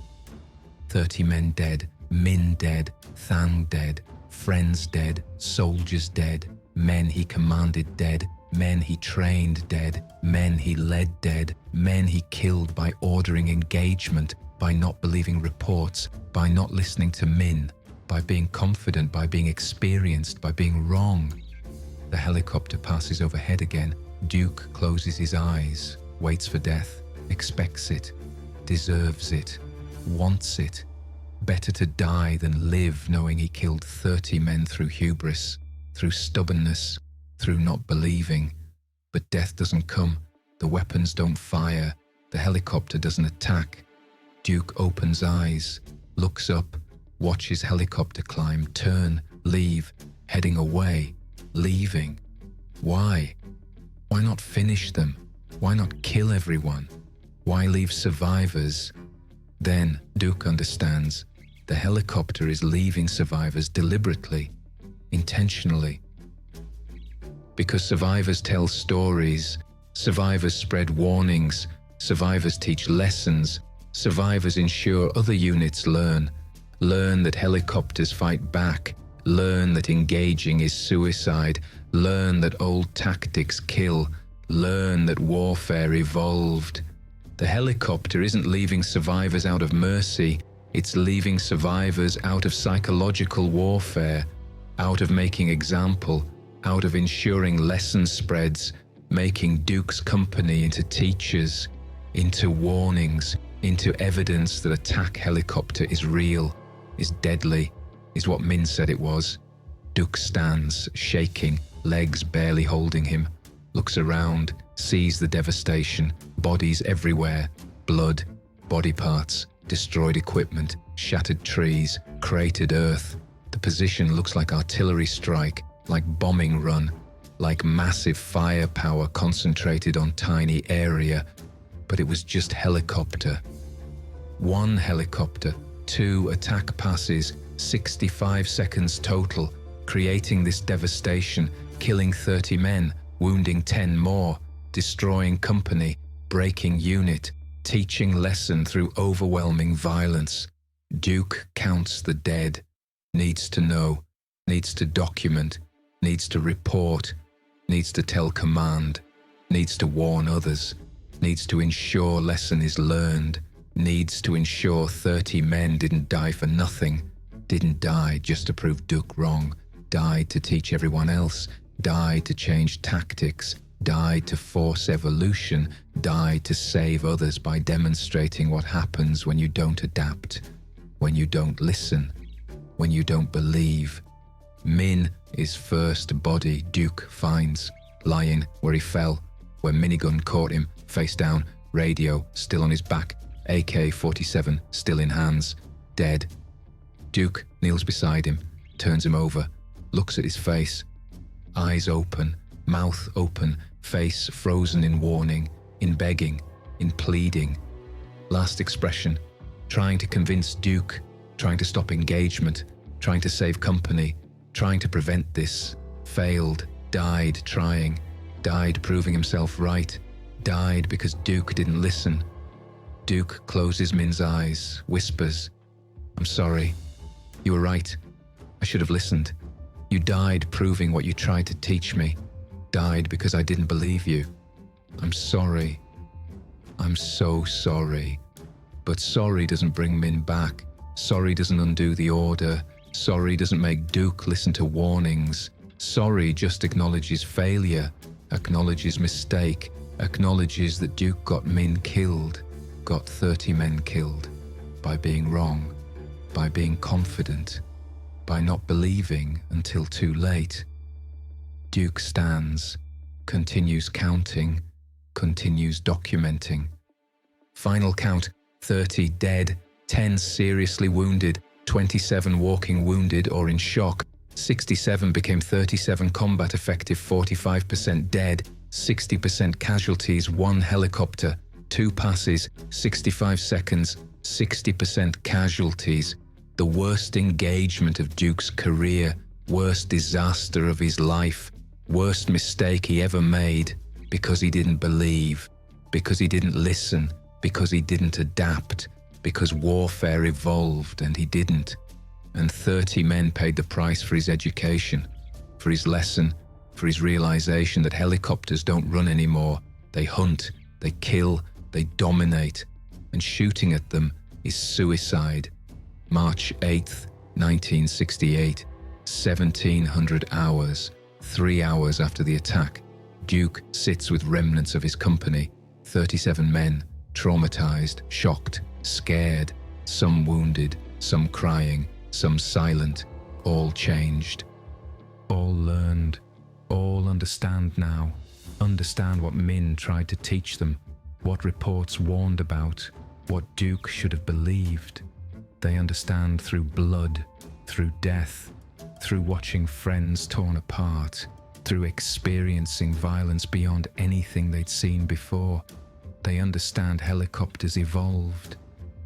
30 men dead, Min dead, Thang dead, friends dead, soldiers dead, men he commanded dead, men he trained dead, men he led dead, men he killed by ordering engagement, by not believing reports, by not listening to Min, by being confident, by being experienced, by being wrong. The helicopter passes overhead again. Duke closes his eyes, waits for death, expects it, deserves it, wants it. Better to die than live knowing he killed 30 men through hubris, through stubbornness, through not believing. But death doesn't come, the weapons don't fire, the helicopter doesn't attack. Duke opens eyes, looks up, watches helicopter climb, turn, leave, heading away, leaving. Why? Why not finish them? Why not kill everyone? Why leave survivors? Then Duke understands. The helicopter is leaving survivors deliberately, intentionally. Because survivors tell stories, survivors spread warnings, survivors teach lessons, survivors ensure other units learn that helicopters fight back, learn that engaging is suicide, learn that old tactics kill, learn that warfare evolved. The helicopter isn't leaving survivors out of mercy, it's leaving survivors out of psychological warfare, out of making example, out of ensuring lesson spreads, making Duke's company into teachers, into warnings, into evidence that attack helicopter is real, is deadly, is what Min said it was. Duke stands, shaking, legs barely holding him, looks around, sees the devastation, bodies everywhere, blood, body parts, destroyed equipment, shattered trees, cratered earth. The position looks like artillery strike, like bombing run, like massive firepower concentrated on tiny area, but it was just helicopter. One helicopter, 2 attack passes, 65 seconds total, creating this devastation, killing 30 men, wounding 10 more, destroying company, breaking unit, teaching lesson through overwhelming violence. Duke counts the dead, needs to know, needs to document, needs to report, needs to tell command, needs to warn others, needs to ensure lesson is learned, needs to ensure 30 men didn't die for nothing, didn't die just to prove Duke wrong, died to teach everyone else, died to change tactics, died to force evolution, died to save others by demonstrating what happens when you don't adapt, when you don't listen, when you don't believe. Min is first body Duke finds, lying where he fell, where minigun caught him, face down, radio still on his back, AK-47 still in hands, dead. Duke kneels beside him, turns him over, looks at his face, eyes open, mouth open, face frozen in warning, in begging, in pleading. Last expression, trying to convince Duke, trying to stop engagement, trying to save company, trying to prevent this, failed, died trying, died proving himself right, died because Duke didn't listen. Duke closes Min's eyes, whispers, "I'm sorry. You were right. I should have listened. You died proving what you tried to teach me. Died because I didn't believe you. I'm sorry. I'm so sorry." But sorry doesn't bring Min back. Sorry doesn't undo the order. Sorry doesn't make Duke listen to warnings. Sorry just acknowledges failure, acknowledges mistake, acknowledges that Duke got Min killed, got 30 men killed, by being wrong, by being confident, by not believing until too late. Duke stands, continues counting, continues documenting. Final count, 30 dead, 10 seriously wounded, 27 walking wounded or in shock, 67 became 37 combat effective, 45% dead, 60% casualties, 1 helicopter, 2 passes, 65 seconds, 60% casualties. The worst engagement of Duke's career, worst disaster of his life, worst mistake he ever made, because he didn't believe, because he didn't listen, because he didn't adapt, because warfare evolved and he didn't. And 30 men paid the price for his education, for his lesson, for his realization that helicopters don't run anymore. They hunt, they kill, they dominate, and shooting at them is suicide. March 8th, 1968, 1700 hours, 3 hours after the attack, Duke sits with remnants of his company, 37 men, traumatized, shocked, scared, some wounded, some crying, some silent, all changed. All learned, all understand now, understand what Min tried to teach them, what reports warned about, what Duke should have believed. They understand through blood, through death, through watching friends torn apart, through experiencing violence beyond anything they'd seen before. They understand helicopters evolved.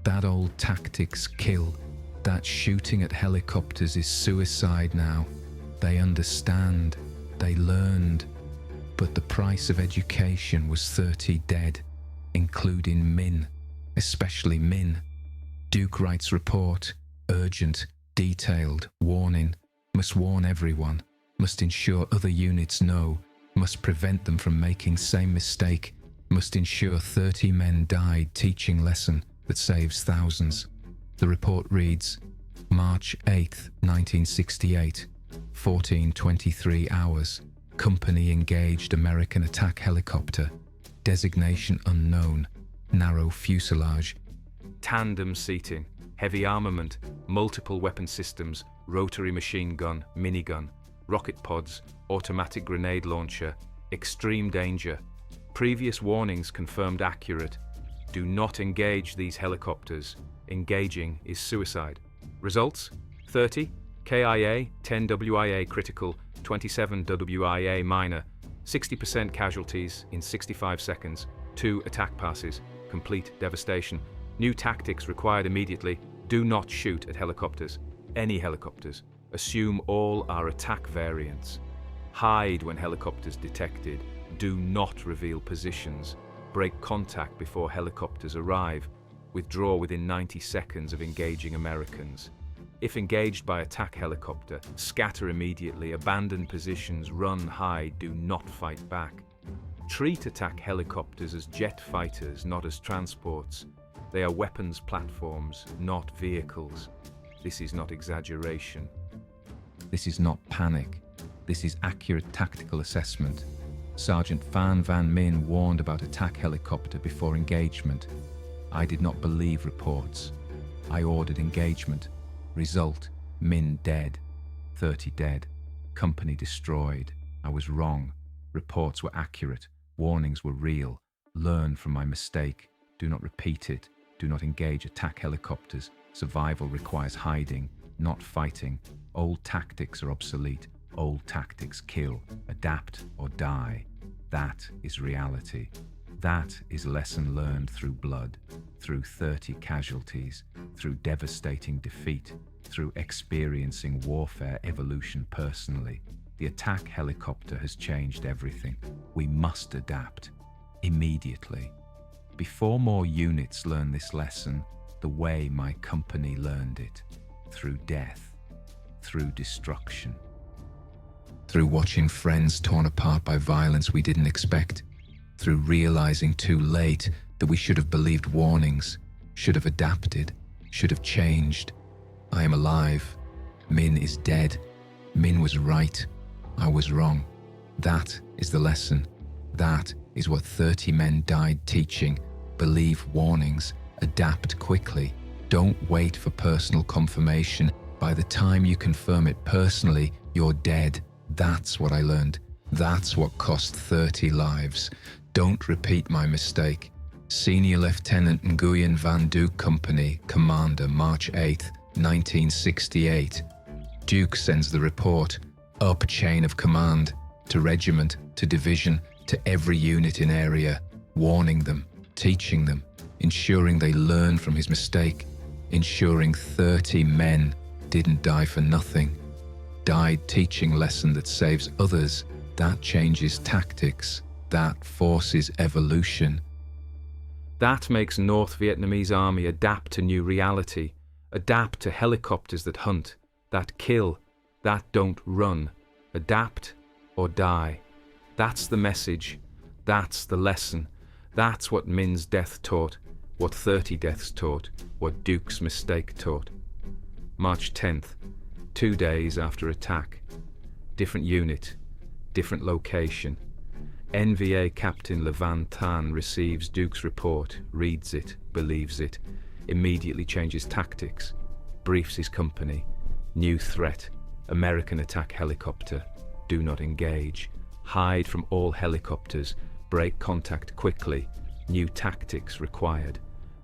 That old tactics kill. That shooting at helicopters is suicide now. They understand. They learned. But the price of education was 30 dead, including Nguyen, especially Nguyen. Duke writes report, urgent, detailed, warning, must warn everyone, must ensure other units know, must prevent them from making same mistake, must ensure 30 men died teaching lesson that saves thousands. The report reads, March 8th, 1968, 14:23 hours, company engaged American attack helicopter, designation unknown, narrow fuselage. Tandem seating, heavy armament, multiple weapon systems, rotary machine gun, minigun, rocket pods, automatic grenade launcher, extreme danger. Previous warnings confirmed accurate. Do not engage these helicopters. Engaging is suicide. Results: 30 KIA, 10 WIA critical, 27 WIA minor, 60% casualties in 65 seconds, 2 attack passes, complete devastation. New tactics required immediately. Do not shoot at helicopters, any helicopters. Assume all are attack variants. Hide when helicopters detected. Do not reveal positions. Break contact before helicopters arrive. Withdraw within 90 seconds of engaging Americans. If engaged by attack helicopter, scatter immediately, abandon positions, run, hide, do not fight back. Treat attack helicopters as jet fighters, not as transports. They are weapons platforms, not vehicles. This is not exaggeration. This is not panic. This is accurate tactical assessment. Sergeant Phan Van Minh warned about attack helicopter before engagement. I did not believe reports. I ordered engagement. Result: Nguyen dead, 30 dead, company destroyed. I was wrong. Reports were accurate. Warnings were real. Learn from my mistake. Do not repeat it. Do not engage attack helicopters. Survival requires hiding, not fighting. Old tactics are obsolete. Old tactics kill. Adapt or die. That is reality. That is lesson learned through blood, through 30 casualties, through devastating defeat, through experiencing warfare evolution personally. The attack helicopter has changed everything. We must adapt immediately. Before more units learn this lesson, the way my company learned it, through death, through destruction. Through watching friends torn apart by violence we didn't expect, through realizing too late that we should have believed warnings, should have adapted, should have changed. I am alive. Nguyen is dead. Nguyen was right. I was wrong. That is the lesson. That is what 30 men died teaching. Believe warnings. Adapt quickly. Don't wait for personal confirmation. By the time you confirm it personally, you're dead. That's what I learned. That's what cost 30 lives. Don't repeat my mistake. Senior Lieutenant Nguyen Van Duke Company, Commander, March 8th, 1968. Duke sends the report, up chain of command, to regiment, to division, to every unit in area, warning them, teaching them, ensuring they learn from his mistake, ensuring 30 men didn't die for nothing. Died teaching lesson that saves others. That changes tactics. That forces evolution. That makes North Vietnamese Army adapt to new reality, adapt to helicopters that hunt, that kill, that don't run, adapt or die. That's the message. That's the lesson. That's what Nguyen's death taught, what 30 deaths taught, what Duke's mistake taught. March 10th, 2 days after attack. Different unit, different location. NVA Captain Lieutenant Thanh receives Duke's report, reads it, believes it, immediately changes tactics, briefs his company. New threat, American attack helicopter. Do not engage. Hide from all helicopters. Break contact quickly. New tactics required.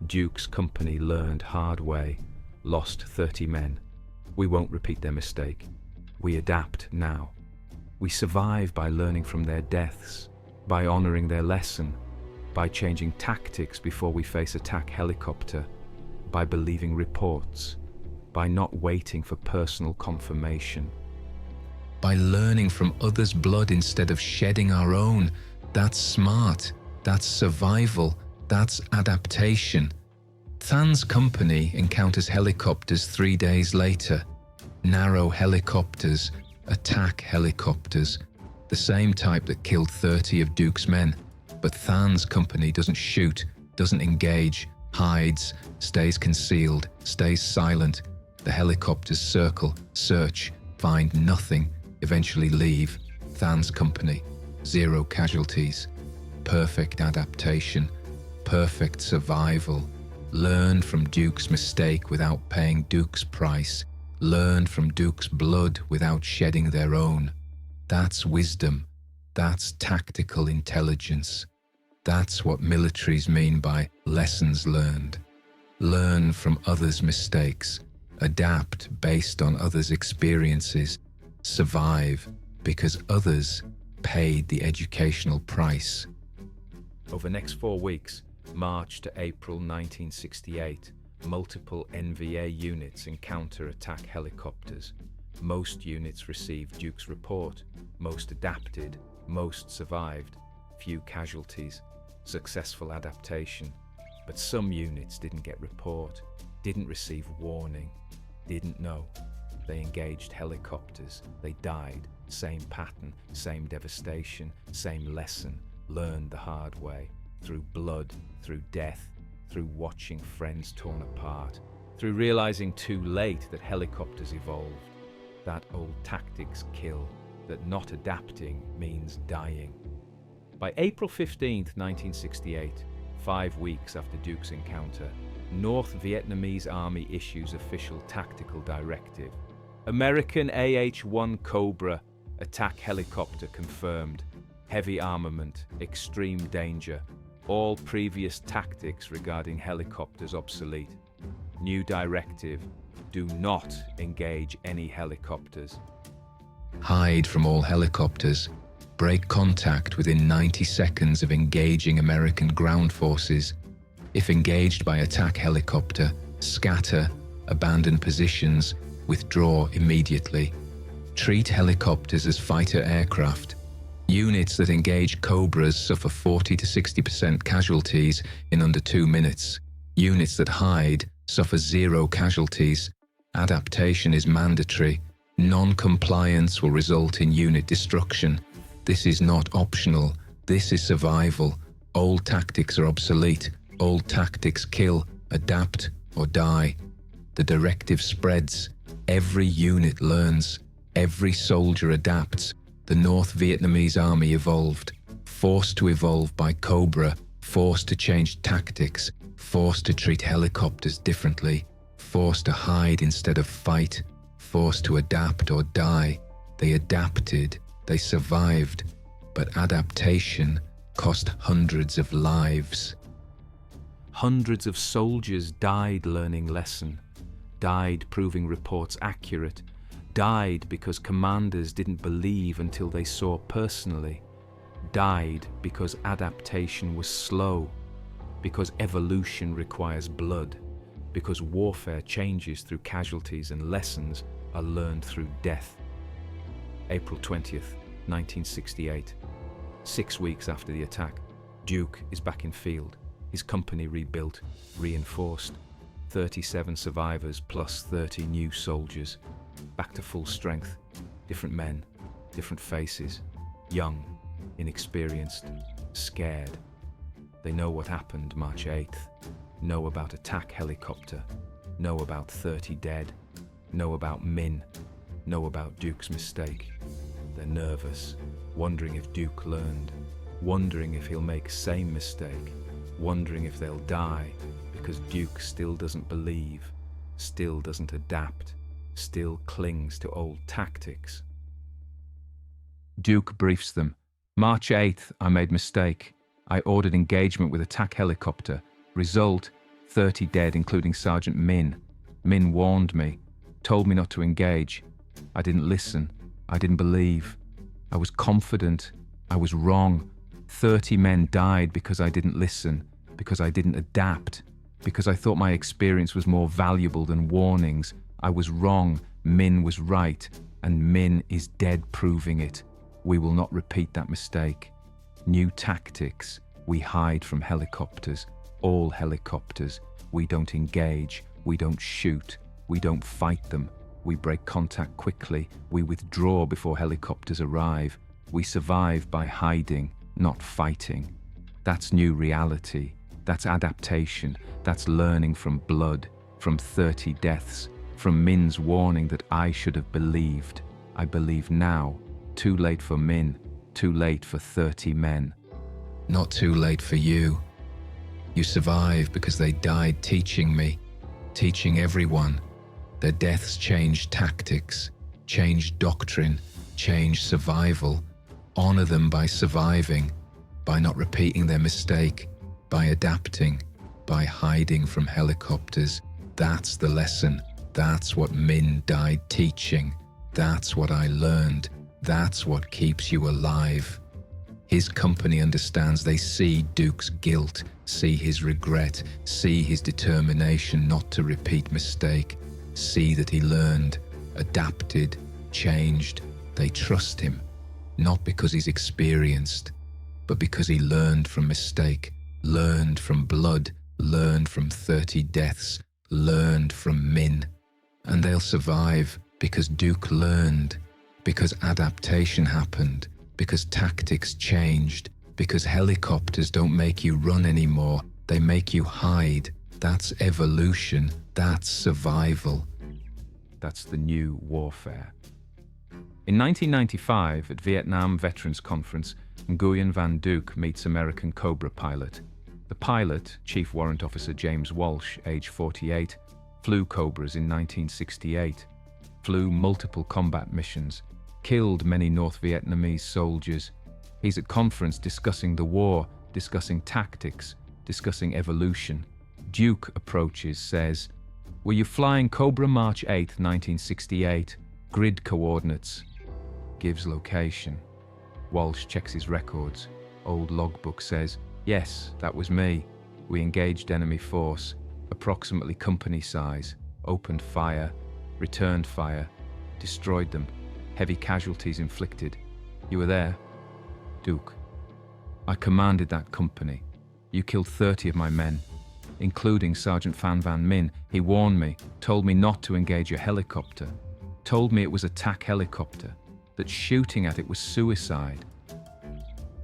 Duke's company learned hard way. Lost 30 men. We won't repeat their mistake. We adapt now. We survive by learning from their deaths, by honoring their lesson, by changing tactics before we face attack helicopter, by believing reports, by not waiting for personal confirmation. By learning from others' blood instead of shedding our own. That's smart. That's survival. That's adaptation. Than's company encounters helicopters 3 days later. Narrow helicopters, attack helicopters, the same type that killed 30 of Duke's men. But Than's company doesn't shoot, doesn't engage, hides, stays concealed, stays silent. The helicopters circle, search, find nothing, eventually leave. Than's company, 0 casualties. Perfect adaptation, perfect survival. Learn from Duke's mistake without paying Duke's price. Learn from Duke's blood without shedding their own. That's wisdom. That's tactical intelligence. That's what militaries mean by lessons learned. Learn from others' mistakes. Adapt based on others' experiences. Survive because others paid the educational price. Over the next 4 weeks, March to April 1968, multiple NVA units encounter attack helicopters. Most units received Duke's report, most adapted, most survived, few casualties, successful adaptation. But some units didn't get report, didn't receive warning, didn't know. They engaged helicopters, they died, same pattern, same devastation, same lesson, learned the hard way, through blood, through death, through watching friends torn apart, through realizing too late that helicopters evolved, that old tactics kill, that not adapting means dying. By April 15, 1968, 5 weeks after Duke's encounter, North Vietnamese Army issues official tactical directive. American AH-1 Cobra attack helicopter confirmed. Heavy armament, extreme danger. All previous tactics regarding helicopters obsolete. New directive: do not engage any helicopters. Hide from all helicopters. Break contact within 90 seconds of engaging American ground forces. If engaged by attack helicopter, scatter, abandon positions, withdraw immediately. Treat helicopters as fighter aircraft. Units that engage Cobras suffer 40 to 60% casualties in under 2 minutes. Units that hide suffer 0 casualties. Adaptation is mandatory. Non-compliance will result in unit destruction. This is not optional. This is survival. Old tactics are obsolete. Old tactics kill, adapt, or die. The directive spreads. Every unit learns. Every soldier adapts. The North Vietnamese Army evolved. Forced to evolve by Cobra. Forced to change tactics. Forced to treat helicopters differently. Forced to hide instead of fight. Forced to adapt or die. They adapted. They survived. But adaptation cost hundreds of lives. Hundreds of soldiers died learning lesson, died proving reports accurate, died because commanders didn't believe until they saw personally, died because adaptation was slow, because evolution requires blood, because warfare changes through casualties and lessons are learned through death. April 20th, 1968. 6 weeks after the attack, Duke is back in field. His company rebuilt, reinforced. 37 survivors plus 30 new soldiers. Back to full strength. Different men, different faces. Young, inexperienced, scared. They know what happened March 8th. Know about attack helicopter. Know about 30 dead. Know about Min. Know about Duke's mistake. They're nervous, wondering if Duke learned. Wondering if he'll make same mistake. Wondering if they'll die because Duke still doesn't believe, still doesn't adapt, still clings to old tactics. Duke briefs them. March 8th, I made mistake. I ordered engagement with attack helicopter. Result, 30 dead, including Sergeant Min. Min warned me, told me not to engage. I didn't listen. I didn't believe. I was confident. I was wrong. 30 men died because I didn't listen, because I didn't adapt, because I thought my experience was more valuable than warnings. I was wrong. Min was right, and Min is dead proving it. We will not repeat that mistake. New tactics. We hide from helicopters. All helicopters. We don't engage. We don't shoot. We don't fight them. We break contact quickly. We withdraw before helicopters arrive. We survive by hiding, not fighting. That's new reality. That's adaptation. That's learning from blood, from 30 deaths, from Min's warning that I should have believed. I believe now. Too late for Min. Too late for 30 men. Not too late for you. You survived because they died teaching me, teaching everyone. Their deaths changed tactics, changed doctrine, changed survival. Honor them by surviving, by not repeating their mistake, by adapting, by hiding from helicopters. That's the lesson. That's what Min died teaching. That's what I learned. That's what keeps you alive. His company understands. They see Duke's guilt, see his regret, see his determination not to repeat mistake, see that he learned, adapted, changed. They trust him, not because he's experienced, but because he learned from mistake, learned from blood, learned from 30 deaths, learned from Min. And they'll survive because Duke learned, because adaptation happened, because tactics changed, because helicopters don't make you run anymore, they make you hide. That's evolution, that's survival. That's the new warfare. In 1995, at Vietnam Veterans Conference, Nguyen Van Duke meets American Cobra pilot. The pilot, Chief Warrant Officer James Walsh, age 48, flew Cobras in 1968, flew multiple combat missions, killed many North Vietnamese soldiers. He's at conference discussing the war, discussing tactics, discussing evolution. Duke approaches, says, "Were you flying Cobra March 8, 1968? Grid coordinates." Gives location. Walsh checks his records. Old logbook says, "Yes, that was me. We engaged enemy force, approximately company size, opened fire, returned fire, destroyed them, heavy casualties inflicted. You were there?" Duke: "I commanded that company. You killed 30 of my men, including Sergeant Phan Van Minh. He warned me, told me not to engage your helicopter, told me it was attack helicopter, that shooting at it was suicide."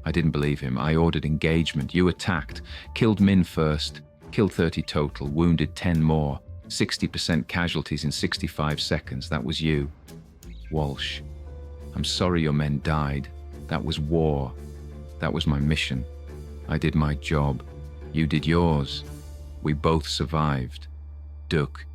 I didn't believe him. I ordered engagement. You attacked, killed Min first, killed 30 total, wounded 10 more, 60% casualties in 65 seconds. That was you. Walsh: "I'm sorry your men died. That was war. That was my mission. I did my job. You did yours. We both survived." Duke: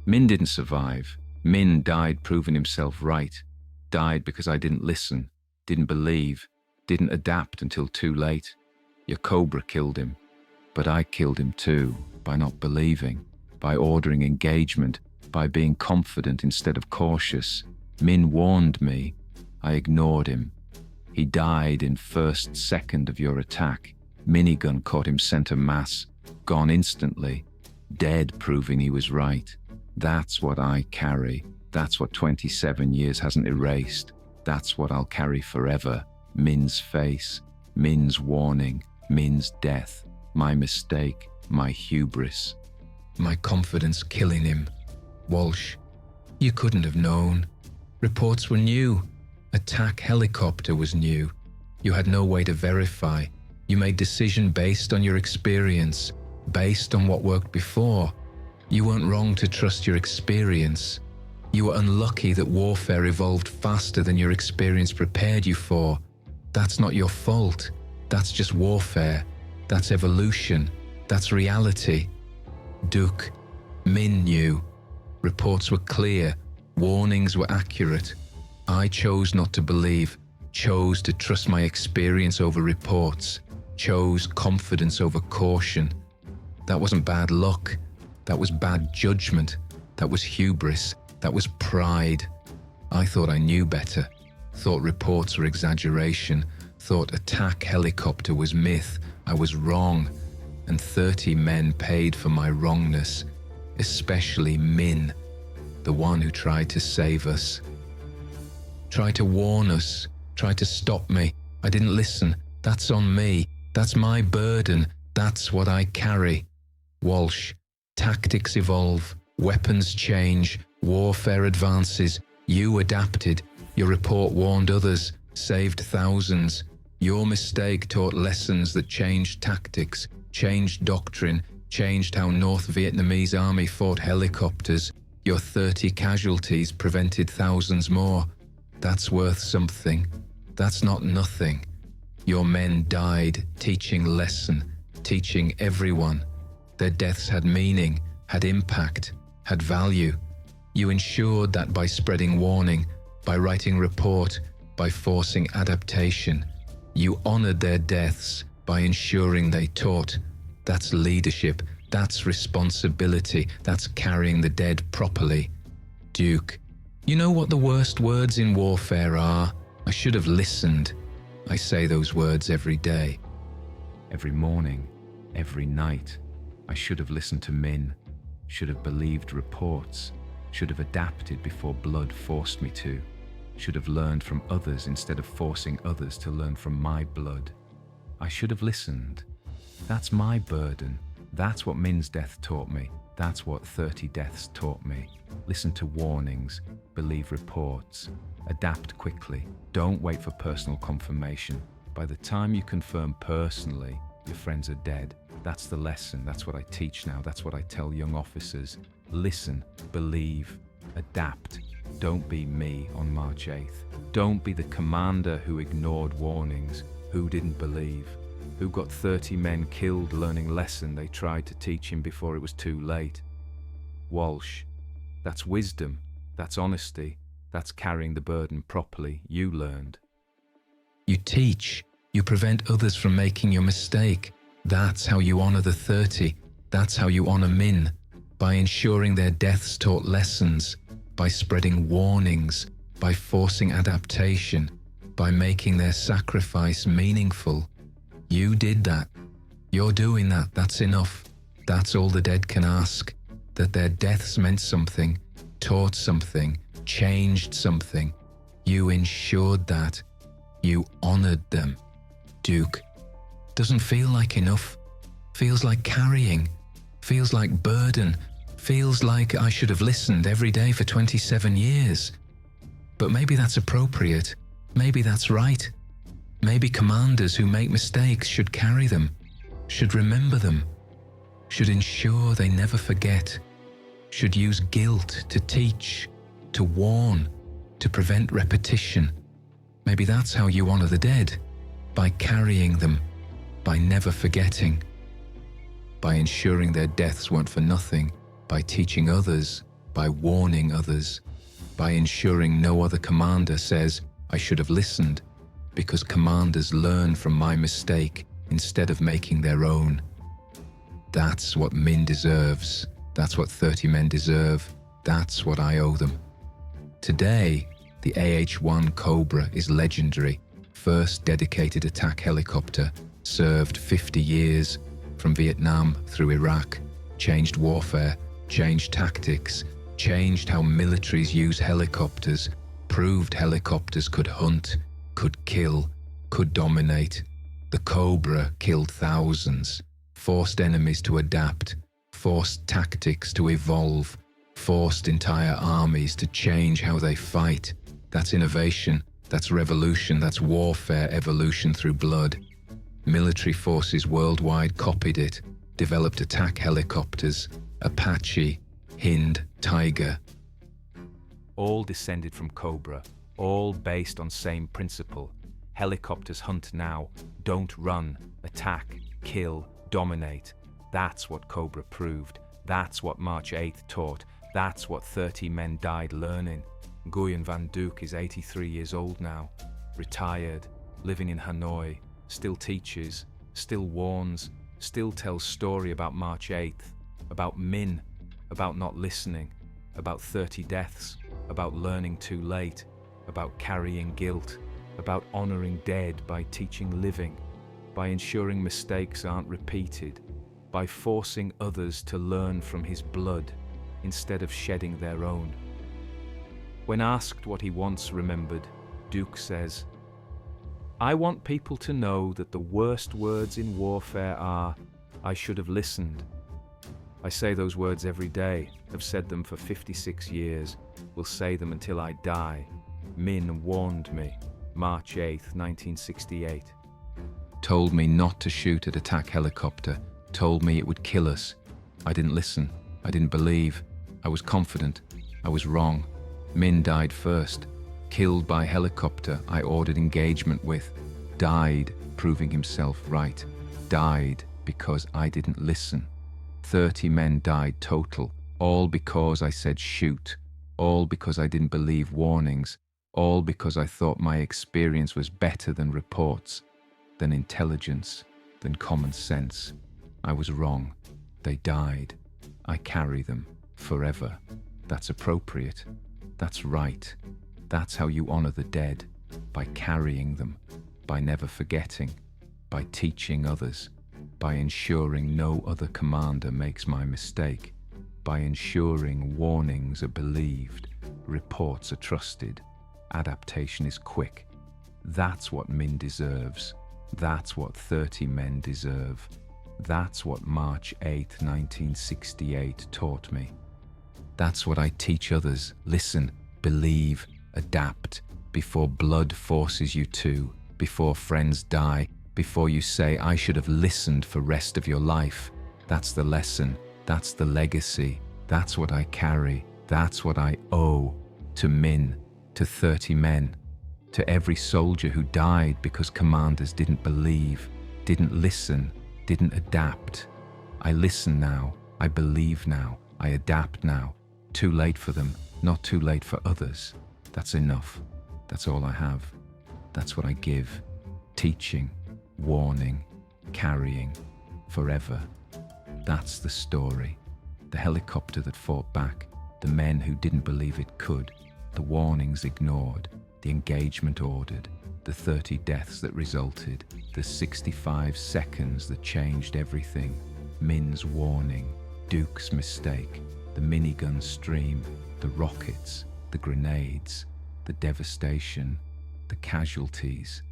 "Min didn't survive. Min died proving himself right. Died because I didn't listen, didn't believe, didn't adapt until too late. Your Cobra killed him. But I killed him too, by not believing, by ordering engagement, by being confident instead of cautious. Min warned me. I ignored him. He died in first second of your attack. Minigun caught him center mass, gone instantly, dead proving he was right. That's what I carry. That's what 27 years hasn't erased. That's what I'll carry forever. Min's face, Min's warning, Min's death, my mistake, my hubris. My confidence killing him. Walsh: "You couldn't have known. Reports were new. Attack helicopter was new. You had no way to verify. You made decision based on your experience, based on what worked before. You weren't wrong to trust your experience. You were unlucky that warfare evolved faster than your experience prepared you for. That's not your fault. That's just warfare. That's evolution. That's reality." Duke: "Min knew. Reports were clear. Warnings were accurate. I chose not to believe, chose to trust my experience over reports, chose confidence over caution. That wasn't bad luck. That was bad judgment. That was hubris. That was pride. I thought I knew better. thought reports were exaggeration, thought attack helicopter was myth. I was wrong, and 30 men paid for my wrongness, especially Min, the one who tried to save us. Tried to warn us, tried to stop me. I didn't listen. That's on me. That's my burden. That's what I carry. Walsh, tactics evolve, weapons change, warfare advances. You adapted. Your report warned others, saved thousands. Your mistake taught lessons that changed tactics, changed doctrine, changed how North Vietnamese Army fought helicopters. Your 30 casualties prevented thousands more. That's worth something. That's not nothing. Your men died teaching lesson, teaching everyone. Their deaths had meaning, had impact, had value. You ensured that by spreading warning, by writing report, by forcing adaptation. You honored their deaths by ensuring they taught. That's leadership, that's responsibility, that's carrying the dead properly. Duke, you know what the worst words in warfare are? I should have listened. I say those words every day. Every morning, every night, I should have listened to Min, should have believed reports, should have adapted before blood forced me to, should have learned from others instead of forcing others to learn from my blood. I should have listened. That's my burden. That's what Min's death taught me. That's what 30 deaths taught me. Listen to warnings, believe reports, adapt quickly. Don't wait for personal confirmation. By the time you confirm personally, your friends are dead. That's the lesson. That's what I teach now. That's what I tell young officers. Listen, believe, adapt. Don't be me on March 8th. Don't be the commander who ignored warnings, who didn't believe, who got 30 men killed learning lesson they tried to teach him before it was too late. Walsh, that's wisdom, that's honesty, that's carrying the burden properly. You learned. You teach. You prevent others from making your mistake. That's how you honor the 30. That's how you honor Min. By ensuring their deaths taught lessons, by spreading warnings, by forcing adaptation, by making their sacrifice meaningful. You did that. You're doing that. That's enough. That's all the dead can ask. That their deaths meant something, taught something, changed something. You ensured that. You honored them. Duke, doesn't feel like enough. Feels like carrying. Feels like burden. Feels like I should have listened every day for 27 years. But maybe that's appropriate. Maybe that's right. Maybe commanders who make mistakes should carry them, should remember them, should ensure they never forget, should use guilt to teach, to warn, to prevent repetition. Maybe that's how you honor the dead, by carrying them, by never forgetting, by ensuring their deaths weren't for nothing, by teaching others, by warning others, by ensuring no other commander says, I should have listened, because commanders learn from my mistake instead of making their own. That's what Min deserves. That's what 30 men deserve. That's what I owe them. Today, the AH-1 Cobra is legendary. First dedicated attack helicopter, served 50 years, from Vietnam through Iraq, changed warfare, changed tactics, changed how militaries use helicopters, proved helicopters could hunt, could kill, could dominate. The Cobra killed thousands, forced enemies to adapt, forced tactics to evolve, forced entire armies to change how they fight. That's innovation, that's revolution, that's warfare evolution through blood. Military forces worldwide copied it, developed attack helicopters, Apache, Hind, Tiger. All descended from Cobra, all based on same principle. Helicopters hunt now, don't run, attack, kill, dominate. That's what Cobra proved. That's what March 8th taught. That's what 30 men died learning. Nguyen Van Duke is 83 years old now, retired, living in Hanoi, still teaches, still warns, still tells story about March 8th, about Min, about not listening, about 30 deaths, about learning too late. about carrying guilt, about honoring dead by teaching living, by ensuring mistakes aren't repeated, by forcing others to learn from his blood instead of shedding their own. When asked what he once remembered, Duke says, "I want people to know that the worst words in warfare are, 'I should have listened.' I say those words every day, have said them for 56 years, will say them until I die. Min warned me, March 8th, 1968. Told me not to shoot at attack helicopter, told me it would kill us. I didn't listen, I didn't believe, I was confident, I was wrong. Min died first, killed by helicopter I ordered engagement with, died proving himself right, died because I didn't listen. 30 men died total, all because I said shoot, all because I didn't believe warnings, all because I thought my experience was better than reports, than intelligence, than common sense. I was wrong. They died. I carry them forever. That's appropriate. That's right. That's how you honor the dead, by carrying them, by never forgetting, by teaching others, by ensuring no other commander makes my mistake, by ensuring warnings are believed, reports are trusted, adaptation is quick. That's what Min deserves. That's what 30 men deserve. That's what March 8, 1968 taught me. That's what I teach others. Listen, believe, adapt, before blood forces you to, before friends die, before you say, I should have listened for rest of your life. That's the lesson. That's the legacy. That's what I carry. That's what I owe to Min, to 30 men, to every soldier who died because commanders didn't believe, didn't listen, didn't adapt. I listen now. I believe now. I adapt now. Too late for them, not too late for others. That's enough. That's all I have. That's what I give. Teaching, warning, carrying, forever. That's the story. The helicopter that fought back, the men who didn't believe it could, the warnings ignored, the engagement ordered, the 30 deaths that resulted, the 65 seconds that changed everything, Min's warning, Duke's mistake, the minigun stream, the rockets, the grenades, the devastation, the casualties,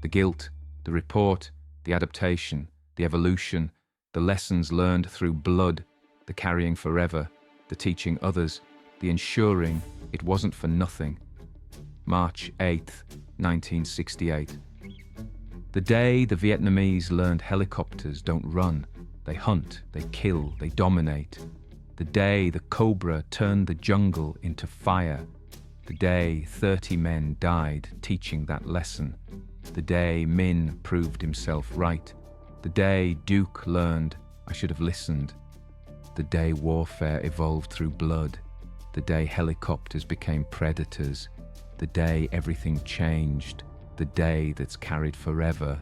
the guilt, the report, the adaptation, the evolution, the lessons learned through blood, the carrying forever, the teaching others, the ensuring it wasn't for nothing. March 8th, 1968. The day the Vietnamese learned helicopters don't run, they hunt, they kill, they dominate. The day the Cobra turned the jungle into fire. The day 30 men died teaching that lesson. The day Min proved himself right. The day Duke learned I should have listened. The day warfare evolved through blood. The day helicopters became predators. The day everything changed. The day that's carried forever.